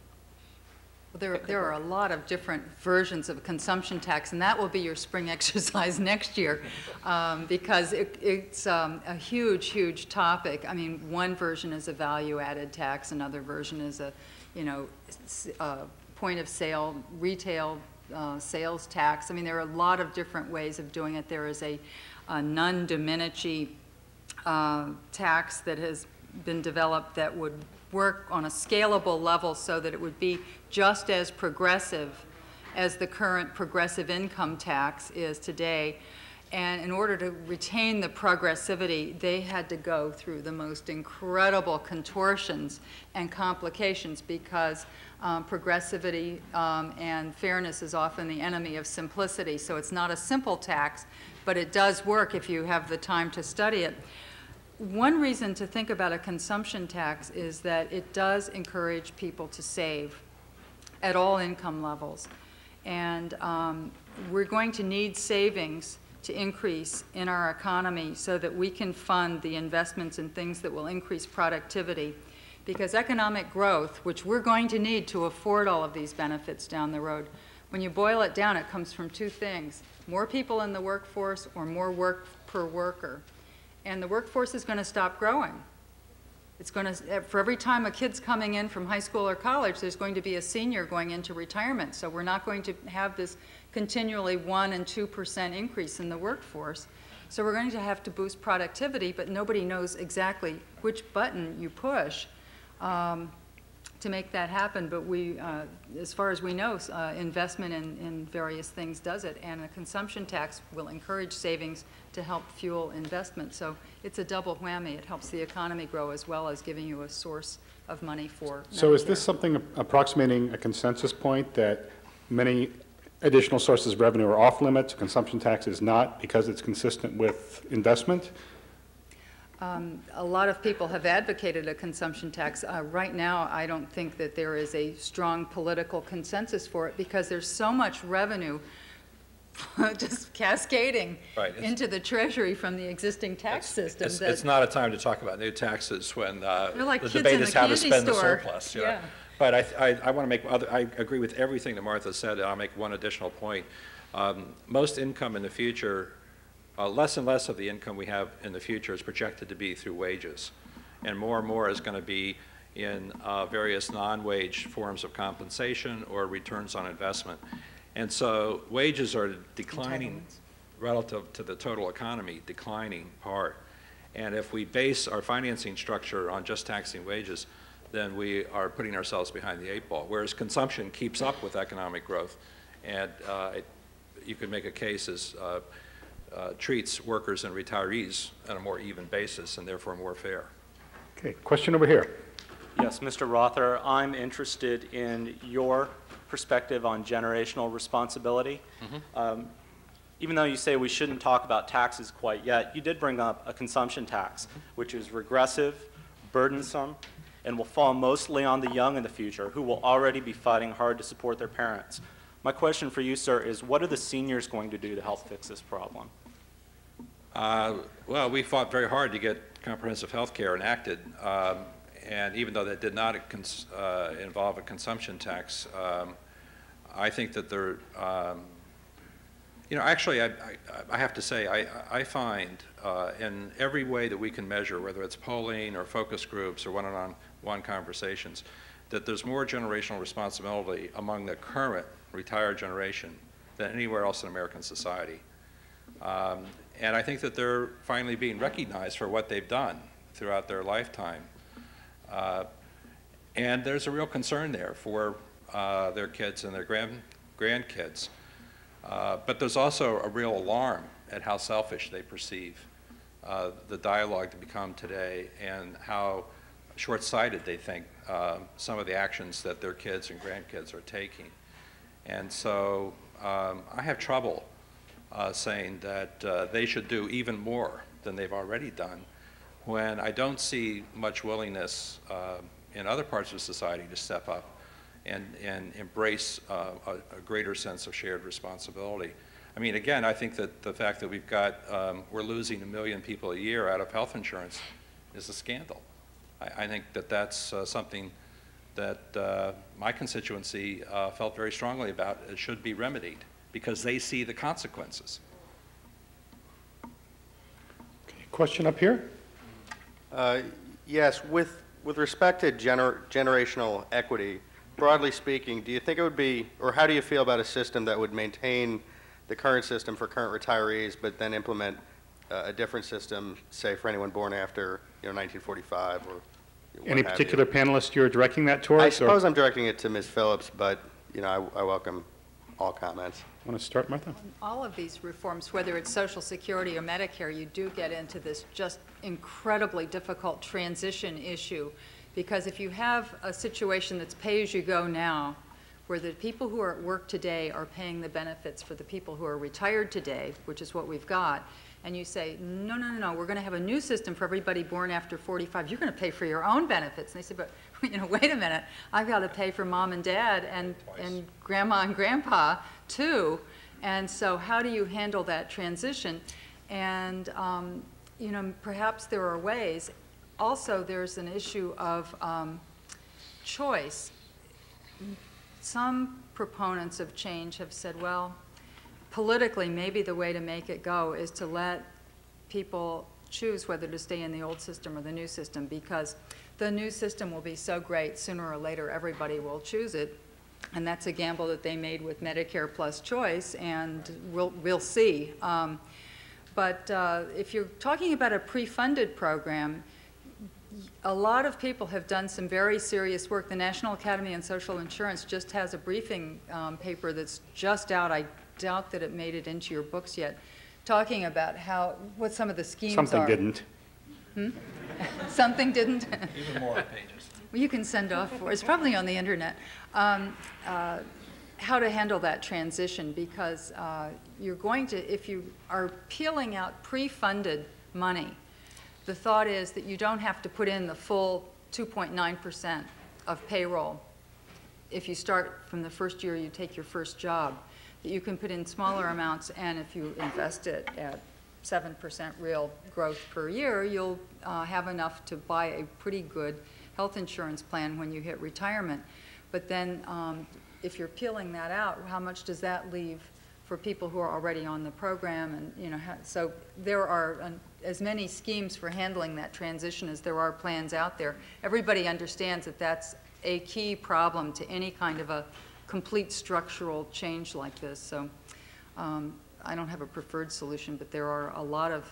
there are a lot of different versions of consumption tax, and that will be your spring exercise next year, because it's a huge, huge topic. I mean, one version is a value-added tax, another version is a, point of sale, retail sales tax. I mean, there are a lot of different ways of doing it. There is a non-diminici tax that has been developed that would work on a scalable level so that it would be just as progressive as the current progressive income tax is today. And in order to retain the progressivity, they had to go through the most incredible contortions and complications because progressivity and fairness is often the enemy of simplicity. So it's not a simple tax, but it does work if you have the time to study it. One reason to think about a consumption tax is that it does encourage people to save at all income levels. And we're going to need savings to increase in our economy so that we can fund the investments in things that will increase productivity. Because economic growth, which we're going to need to afford all of these benefits down the road, when you boil it down, it comes from two things: more people in the workforce or more work per worker. And the workforce is going to stop growing. It's going to, for every time a kid's coming in from high school or college, there's going to be a senior going into retirement. So we're not going to have this continually 1% and 2% increase in the workforce. So we're going to have to boost productivity, but nobody knows exactly which button you push to make that happen. But we, as far as we know, investment in various things does it, and a consumption tax will encourage savings to help fuel investment. So it's a double whammy. It helps the economy grow as well as giving you a source of money for Medicare. So is this something approximating a consensus point that many additional sources of revenue are off limits, consumption tax is not, because it's consistent with investment? A lot of people have advocated a consumption tax. Right now, I don't think that there is a strong political consensus for it because there's so much revenue just cascading into the Treasury from the existing tax system. It's not a time to talk about new taxes when like the kids debate in is the how to candy spend the store. surplus. You know? Yeah. But I want to make I agree with everything that Martha said, and I'll make one additional point. Most income in the future, less and less of the income we have in the future is projected to be through wages, and more is going to be in various non-wage forms of compensation or returns on investment. And so wages are declining relative to the total economy, declining part. And if we base our financing structure on just taxing wages, then we are putting ourselves behind the eight ball, whereas consumption keeps up with economic growth. And you could make a case as treats workers and retirees on a more even basis and therefore more fair. Okay, question over here. Yes, Mr. Rother, I'm interested in your perspective on generational responsibility. Even though you say we shouldn't talk about taxes quite yet, you did bring up a consumption tax, which is regressive, burdensome, and will fall mostly on the young in the future who will already be fighting hard to support their parents. My question for you, sir, is what are the seniors going to do to help fix this problem? Well, we fought very hard to get comprehensive health care enacted, and even though that did not involve a consumption tax, I think that there, actually I have to say, I find in every way that we can measure, whether it's polling or focus groups or one-on-one conversations, that there's more generational responsibility among the current retired generation than anywhere else in American society. And I think that they're finally being recognized for what they've done throughout their lifetime. And there's a real concern there for their kids and their grandkids. But there's also a real alarm at how selfish they perceive the dialogue to become today and how short-sighted they think some of the actions that their kids and grandkids are taking. And so I have trouble saying that they should do even more than they've already done when I don't see much willingness in other parts of society to step up and embrace a greater sense of shared responsibility. I mean, again, I think that the fact that we're losing 1 million people a year out of health insurance is a scandal. I think that that's something that my constituency felt very strongly about. It should be remedied because they see the consequences. Okay, question up here? Yes, with respect to generational equity, broadly speaking, do you think it would be, or how do you feel about a system that would maintain the current system for current retirees, but then implement a different system, say, for anyone born after 1945 or Any particular panelist you're directing that towards? I suppose I'm directing it to Ms. Phillips, but I welcome all comments. Want to start, Martha? All of these reforms, whether it's Social Security or Medicare, you do get into this just incredibly difficult transition issue. Because if you have a situation that's pay-as-you-go now, where the people who are at work today are paying the benefits for the people who are retired today, which is what we've got, and you say, no, no, no, no, we're going to have a new system for everybody born after 45. You're going to pay for your own benefits. And they say, but wait a minute, I've got to pay for mom and dad and grandma and grandpa too. And so how do you handle that transition? And perhaps there are ways. Also, there's an issue of choice. Some proponents of change have said, well, politically, maybe the way to make it go is to let people choose whether to stay in the old system or the new system, because the new system will be so great, sooner or later everybody will choose it. And that's a gamble that they made with Medicare plus choice, and we'll see. But if you're talking about a pre-funded program, a lot of people have done some very serious work. The National Academy on Social Insurance just has a briefing paper that's just out. I doubt that it made it into your books yet, talking about what some of the schemes Something are. didn't. Something didn't? Even more pages. Well, you can send off for it. It's probably on the internet. How to handle that transition, because you're going to, if you are peeling out pre-funded money, the thought is that you don't have to put in the full 2.9% of payroll. If you start from the first year you take your first job, that you can put in smaller amounts, and if you invest it at 7% real growth per year, you'll have enough to buy a pretty good health insurance plan when you hit retirement. But then if you're peeling that out, how much does that leave for people who are already on the program? And so there are as many schemes for handling that transition as there are plans out there. Everybody understands that that's a key problem to any kind of a complete structural change like this. So I don't have a preferred solution, but there are a lot of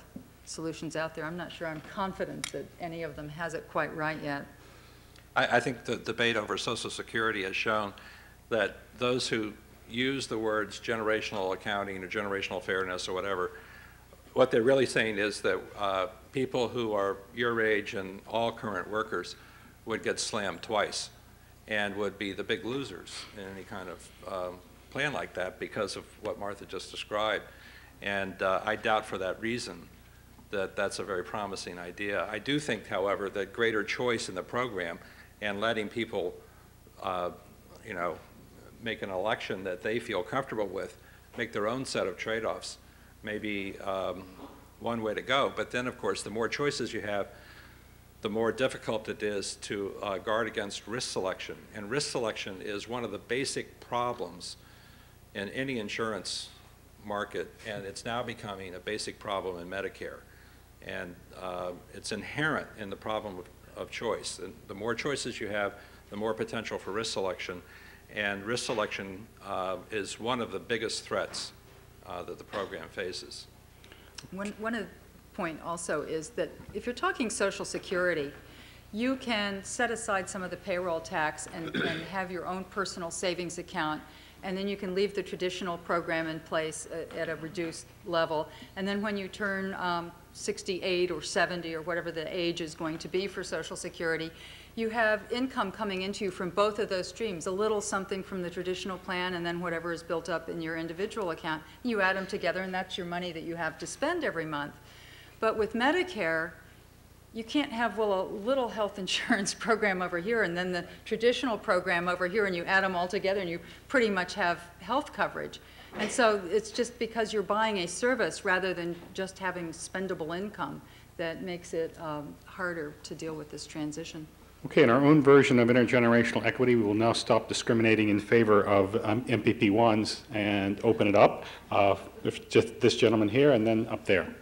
solutions out there. I'm not sure I'm confident that any of them has it quite right yet. I think the debate over Social Security has shown that those who use the words generational accounting or generational fairness or whatever, what they're really saying is that people who are your age and all current workers would get slammed twice and would be the big losers in any kind of plan like that because of what Martha just described. And I doubt for that reason that that's a very promising idea. I do think, however, that greater choice in the program and letting people, make an election that they feel comfortable with, make their own set of trade-offs, may be one way to go. But then, of course, the more choices you have, the more difficult it is to guard against risk selection. And risk selection is one of the basic problems in any insurance market, and it's now becoming a basic problem in Medicare. And it's inherent in the problem of choice. And the more choices you have, the more potential for risk selection. And risk selection is one of the biggest threats that the program faces. One point also is that if you're talking Social Security, you can set aside some of the payroll tax and have your own personal savings account, and then you can leave the traditional program in place at a reduced level. And then when you turn 68 or 70 or whatever the age is going to be for Social Security, you have income coming into you from both of those streams, a little something from the traditional plan and then whatever is built up in your individual account. You add them together and that's your money that you have to spend every month. But with Medicare, you can't have, well, a little health insurance program over here and then the traditional program over here, and you add them all together and you pretty much have health coverage. And so it's just because you're buying a service rather than just having spendable income that makes it harder to deal with this transition. Okay, in our own version of intergenerational equity, we will now stop discriminating in favor of MPP1s and open it up. Just this gentleman here and then up there.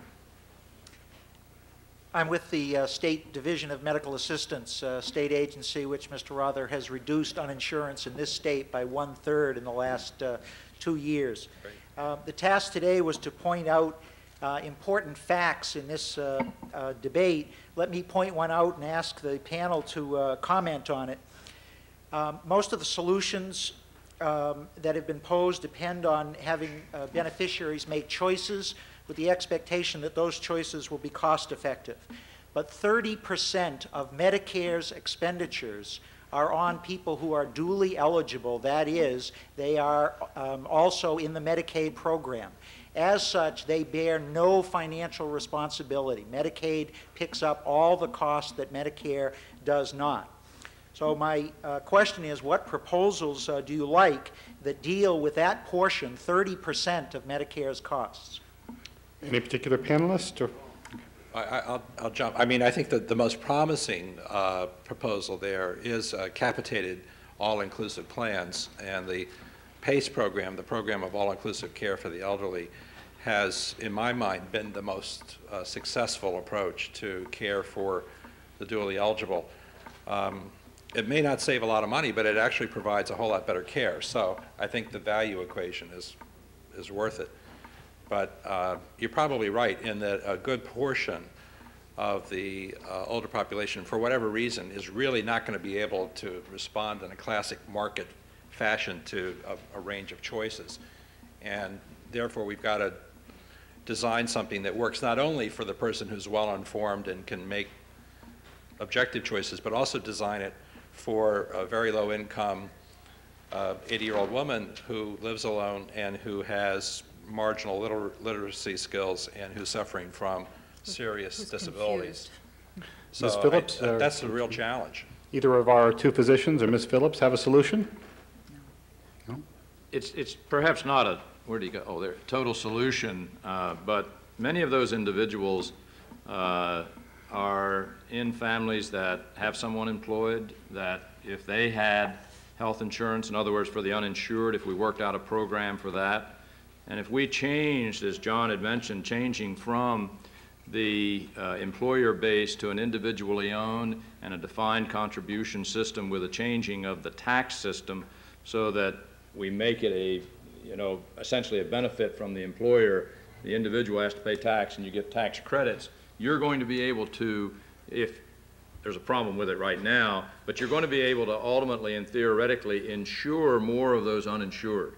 I'm with the State Division of Medical Assistance, state agency which Mr. Rother has reduced uninsurance in this state by 1/3 in the last 2 years. The task today was to point out important facts in this debate. Let me point one out and ask the panel to comment on it. Most of the solutions that have been posed depend on having beneficiaries make choices with the expectation that those choices will be cost effective. But 30% of Medicare's expenditures are on people who are duly eligible. That is, they are also in the Medicaid program. As such, they bear no financial responsibility. Medicaid picks up all the costs that Medicare does not. So my question is, what proposals do you like that deal with that portion, 30% of Medicare's costs? Any particular panelist? Or? I'll jump. I mean, I think that the most promising proposal there is capitated all-inclusive plans, and the PACE program, the program of all-inclusive care for the elderly, has, in my mind, been the most successful approach to care for the dually eligible. It may not save a lot of money, but it actually provides a whole lot better care. So I think the value equation is worth it. But you're probably right in that a good portion of the older population, for whatever reason, is really not going to be able to respond in a classic market fashion to a range of choices. And therefore, we've got to design something that works not only for the person who's well-informed and can make objective choices, but also design it for a very low-income 80-year-old woman who lives alone and who has marginal literacy skills and who's suffering from serious disabilities. So Ms. Phillips, that's the real challenge. Either of our two physicians or Ms. Phillips have a solution? No? It's perhaps not a, where do you go? Oh, there, total solution, but many of those individuals are in families that have someone employed, that if they had health insurance, in other words, for the uninsured, if we worked out a program for that, and if we changed, as John had mentioned, changing from the employer base to an individually owned and a defined contribution system with a changing of the tax system so that we make it a, essentially a benefit from the employer. The individual has to pay tax and you get tax credits. You're going to be able to, if there's a problem with it right now, but you're going to be able to ultimately and theoretically insure more of those uninsured.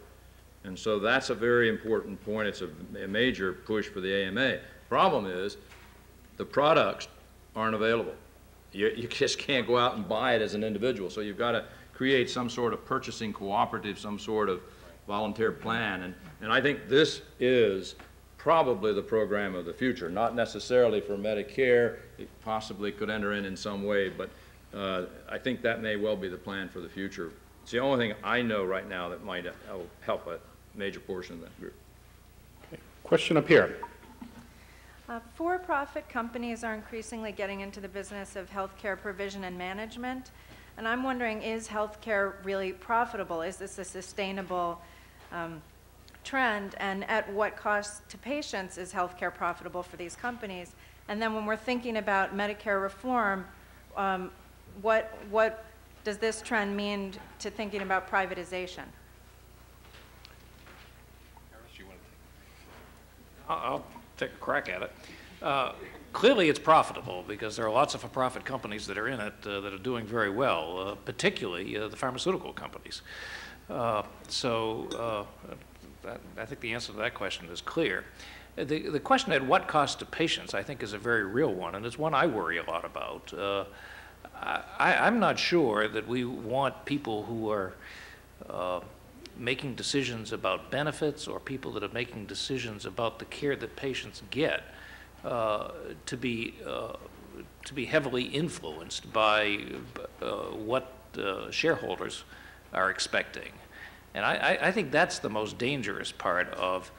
And so that's a very important point. It's a major push for the AMA. Problem is, the products aren't available. You just can't go out and buy it as an individual. So you've got to create some sort of purchasing cooperative, some sort of volunteer plan. And I think this is probably the program of the future, not necessarily for Medicare. It possibly could enter in some way, but I think that may well be the plan for the future. It's the only thing I know right now that might help a major portion of that group. Okay. Question up here. For-profit companies are increasingly getting into the business of healthcare provision and management, and I'm wondering, is healthcare really profitable? Is this a sustainable trend, and at what cost to patients is healthcare profitable for these companies? And then when we're thinking about Medicare reform, what does this trend mean to thinking about privatization? I'll take a crack at it. Clearly it's profitable because there are lots of for-profit companies that are in it that are doing very well, particularly the pharmaceutical companies. I think the answer to that question is clear. The question at what cost to patients, I think, is a very real one, and it's one I worry a lot about. I'm not sure that we want people who are making decisions about benefits or people that are making decisions about the care that patients get to be heavily influenced by what shareholders are expecting. And I think that's the most dangerous part of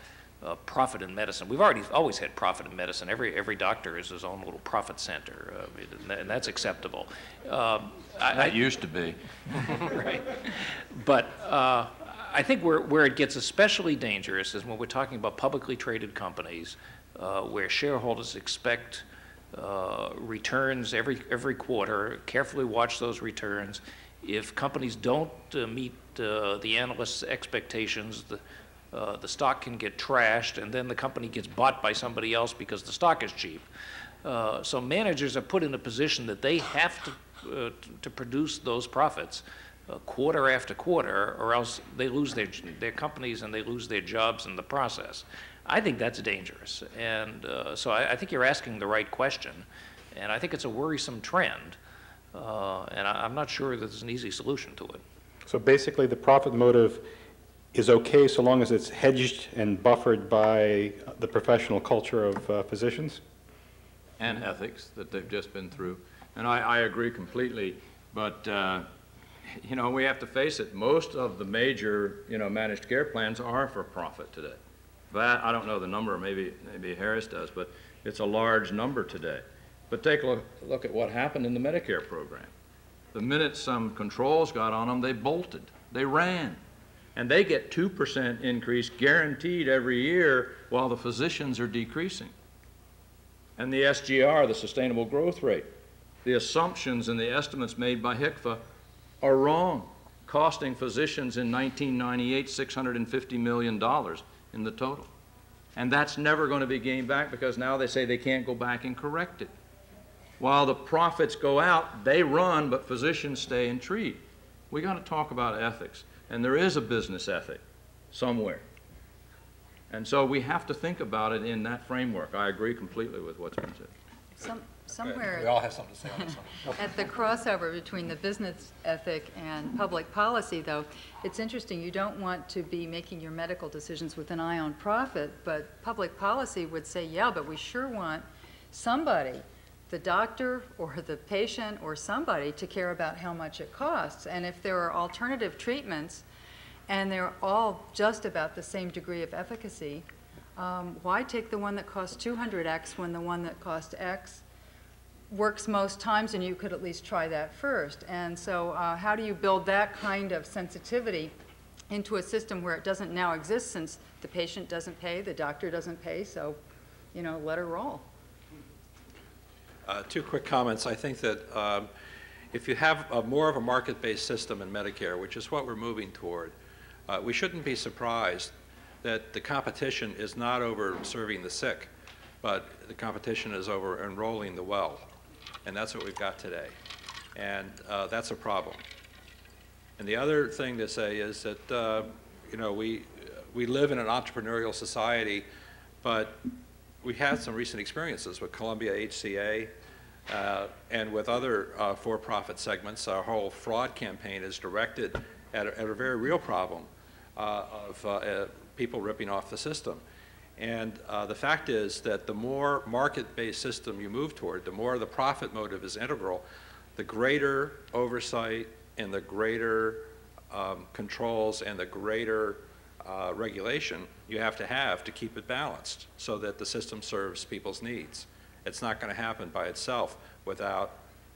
profit in medicine. We've always had profit in medicine. Every doctor is his own little profit center, and that's acceptable. That used to be. Right. But I think where it gets especially dangerous is when we're talking about publicly traded companies where shareholders expect returns every quarter, carefully watch those returns. If companies don't meet the analysts' expectations, the stock can get trashed, and then the company gets bought by somebody else because the stock is cheap. So managers are put in a position that they have to produce those profits quarter after quarter, or else they lose their companies and they lose their jobs in the process. I think that's dangerous, and so I think you're asking the right question, and I think it's a worrisome trend, and I'm not sure that there's an easy solution to it. So basically, the profit motive is okay so long as it's hedged and buffered by the professional culture of physicians? And ethics that they've just been through. And I agree completely, but you know, we have to face it. Most of the major, you know, managed care plans are for profit today. That, I don't know the number, maybe Harris does, but it's a large number today. But take a look at what happened in the Medicare program. The minute some controls got on them, they bolted, they ran. And they get 2% increase guaranteed every year while the physicians are decreasing. And the SGR, the sustainable growth rate, the assumptions and the estimates made by HCFA are wrong, costing physicians in 1998 $650 million in the total. And that's never going to be gained back because now they say they can't go back and correct it. While the profits go out, they run, but physicians stay and treat. We got to talk about ethics, and there is a business ethic somewhere. And so we have to think about it in that framework. I agree completely with what's been said. Somewhere We all have something to say on this one. at the crossover between the business ethic and public policy, though, it's interesting. You don't want to be making your medical decisions with an eye on profit, but public policy would say, yeah, but we sure want somebody, the doctor or the patient or somebody, to care about how much it costs. And if there are alternative treatments and they're all just about the same degree of efficacy, why take the one that costs 200x when the one that costs x works most times, and you could at least try that first? And so how do you build that kind of sensitivity into a system where it doesn't now exist, since the patient doesn't pay, the doctor doesn't pay, so, you know, let her roll? Two quick comments. I think that if you have more of a market-based system in Medicare, which is what we're moving toward, we shouldn't be surprised that the competition is not over serving the sick, but the competition is over enrolling the well. And that's what we've got today. And that's a problem. And the other thing to say is that, you know, we live in an entrepreneurial society, but we had some recent experiences with Columbia HCA and with other for-profit segments. Our whole fraud campaign is directed at a very real problem of people ripping off the system. And the fact is that the more market-based system you move toward, the more the profit motive is integral, the greater oversight and the greater controls and the greater regulation you have to keep it balanced so that the system serves people's needs. It's not going to happen by itself without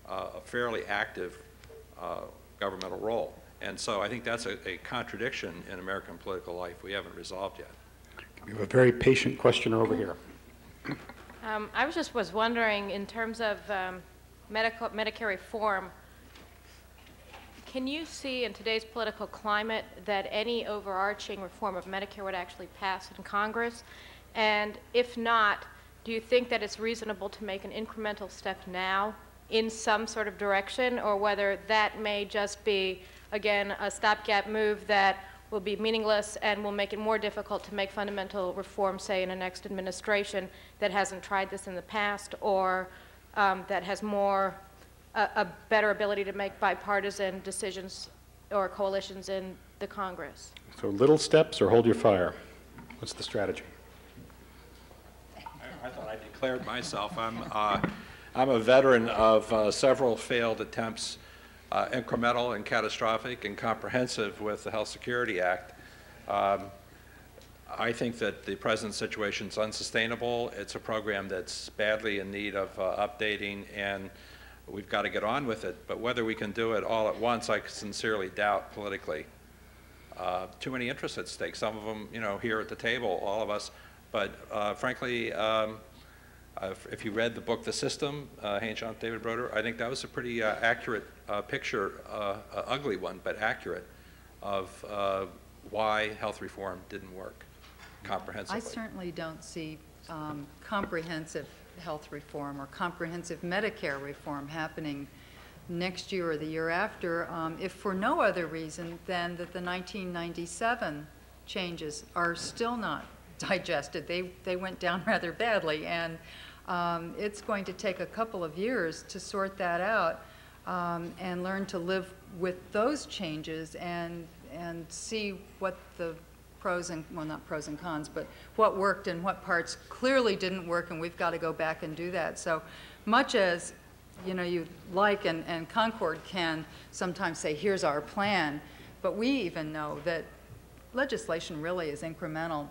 a fairly active governmental role. And so I think that's a contradiction in American political life we haven't resolved yet. We have a very patient questioner over here. I was wondering, in terms of Medicare reform, can you see in today's political climate that any overarching reform of Medicare would actually pass in Congress? And if not, do you think that it's reasonable to make an incremental step now in some sort of direction, or whether that may just be, again, a stopgap move that will be meaningless and will make it more difficult to make fundamental reform, say, in a next administration that hasn't tried this in the past, or that has a better ability to make bipartisan decisions or coalitions in the Congress? So little steps or hold your fire. What's the strategy? I thought I declared myself. I'm a veteran of several failed attempts, incremental and catastrophic and comprehensive, with the Health Security Act. I think that the present situation is unsustainable. It's a program that's badly in need of updating, and we've got to get on with it. But whether we can do it all at once, I sincerely doubt politically. Too many interests at stake. Some of them, you know, here at the table, all of us. But frankly, If you read the book The System, John David Rother, I think that was a pretty accurate picture, ugly one, but accurate, of why health reform didn't work comprehensively. I certainly don't see comprehensive health reform or comprehensive Medicare reform happening next year or the year after, if for no other reason than that the 1997 changes are still not digested. They went down rather badly, and it's going to take a couple of years to sort that out and learn to live with those changes and see what the pros and, well, not pros and cons, but what worked and what parts clearly didn't work, and we've got to go back and do that. So much as, you know, you like and Concord can sometimes say, here's our plan, but we even know that legislation really is incremental.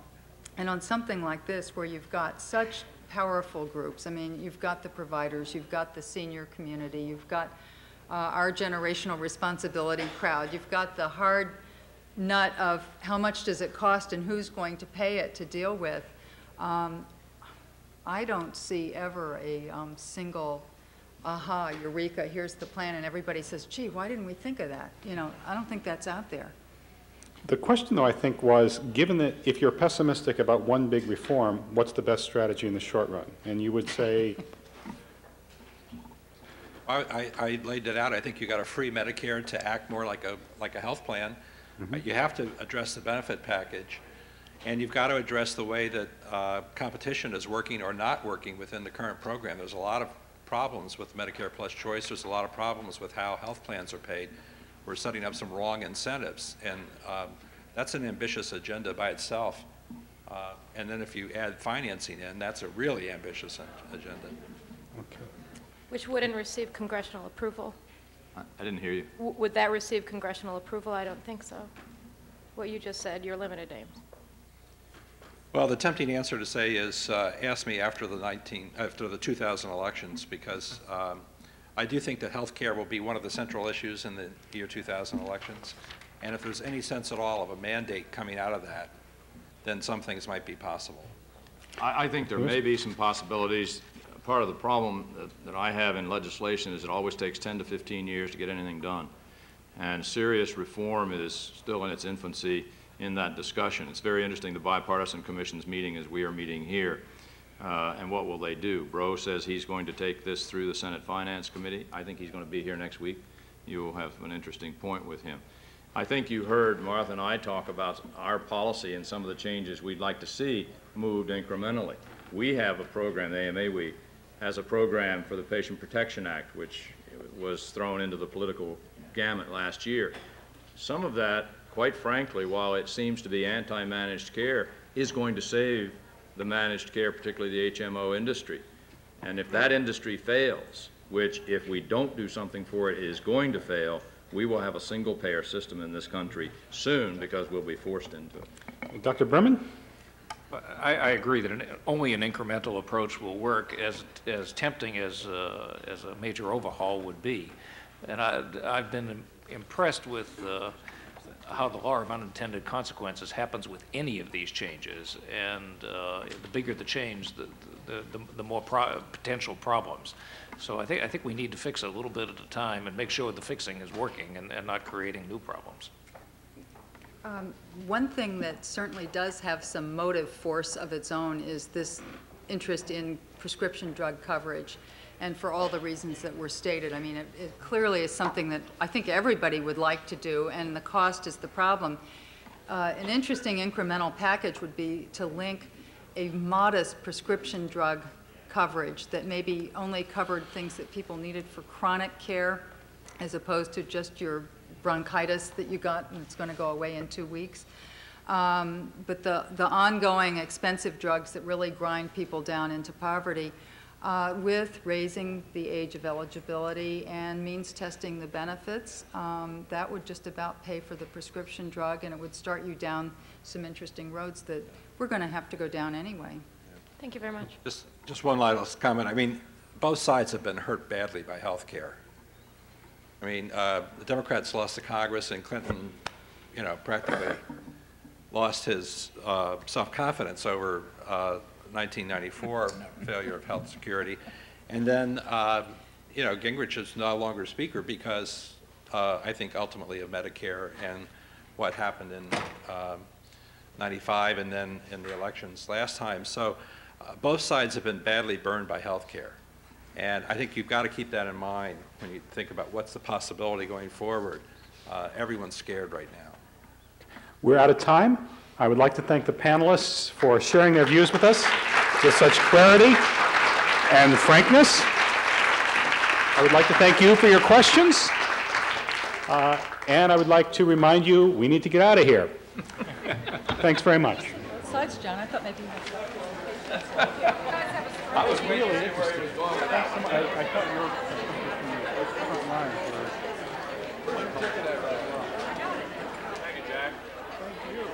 And on something like this, where you've got such powerful groups, I mean, you've got the providers, you've got the senior community, you've got our generational responsibility crowd, you've got the hard nut of how much does it cost and who's going to pay it to deal with. I don't see ever a single, aha, eureka, here's the plan, and everybody says, gee, why didn't we think of that? You know, I don't think that's out there. The question, though, I think was, given that if you're pessimistic about one big reform, what's the best strategy in the short run? And you would say... I laid it out. I think you got a free Medicare to act more like a health plan. Mm-hmm. You have to address the benefit package, and you've got to address the way that competition is working or not working within the current program. There's a lot of problems with Medicare Plus Choice. There's a lot of problems with how health plans are paid. We're setting up some wrong incentives, and that's an ambitious agenda by itself. And then if you add financing in, that's a really ambitious agenda. Okay. Which wouldn't receive congressional approval. I didn't hear you. Would that receive congressional approval? I don't think so. What you just said, your limited aims. Well, the tempting answer to say is ask me after the 2000 elections, because I do think that health care will be one of the central issues in the year 2000 elections. And if there's any sense at all of a mandate coming out of that, then some things might be possible. I think there may be some possibilities. Part of the problem that I have in legislation is it always takes 10 to 15 years to get anything done. And serious reform is still in its infancy in that discussion. It's very interesting, the bipartisan commission's meeting as we are meeting here. And what will they do? Bro says he's going to take this through the Senate Finance Committee. I think he's going to be here next week. You will have an interesting point with him. I think you heard Martha and I talk about our policy and some of the changes we'd like to see moved incrementally. We have a program, the AMA Week has a program for the Patient Protection Act, which was thrown into the political gamut last year. Some of that, quite frankly, while it seems to be anti-managed care, is going to save the managed care, particularly the HMO industry. And if that industry fails, which if we don't do something for it is going to fail, we will have a single-payer system in this country soon because we'll be forced into it. Dr. Berman? I agree that only an incremental approach will work, as tempting as a major overhaul would be. And I've been impressed with how the law of unintended consequences happens with any of these changes. And the bigger the change, the more potential problems. So I think we need to fix it a little bit at a time and make sure the fixing is working and not creating new problems. One thing that certainly does have some motive force of its own is this interest in prescription drug coverage, and for all the reasons that were stated. I mean, it clearly is something that I think everybody would like to do, and the cost is the problem. An interesting incremental package would be to link a modest prescription drug coverage that maybe only covered things that people needed for chronic care, as opposed to just your bronchitis that you got and it's going to go away in 2 weeks. But the ongoing expensive drugs that really grind people down into poverty, with raising the age of eligibility and means testing the benefits, that would just about pay for the prescription drug, and it would start you down some interesting roads that we're going to have to go down anyway. Thank you very much. Just one last comment. I mean, both sides have been hurt badly by health care. I mean, the Democrats lost to Congress, and Clinton, practically lost his self-confidence over 1994 failure of health security. And then, you know, Gingrich is no longer Speaker because I think ultimately of Medicare and what happened in 95 and then in the elections last time. So both sides have been badly burned by health care. And I think you've got to keep that in mind when you think about what's the possibility going forward. Everyone's scared right now. We're out of time. I would like to thank the panelists for sharing their views with us with such clarity and frankness. I would like to thank you for your questions. And I would like to remind you, we need to get out of here. Thanks very much. Besides, John, I thought maybe you had I was really interested. Thanks so much. I thought you were front line for... Thank you, Jack. Thank you.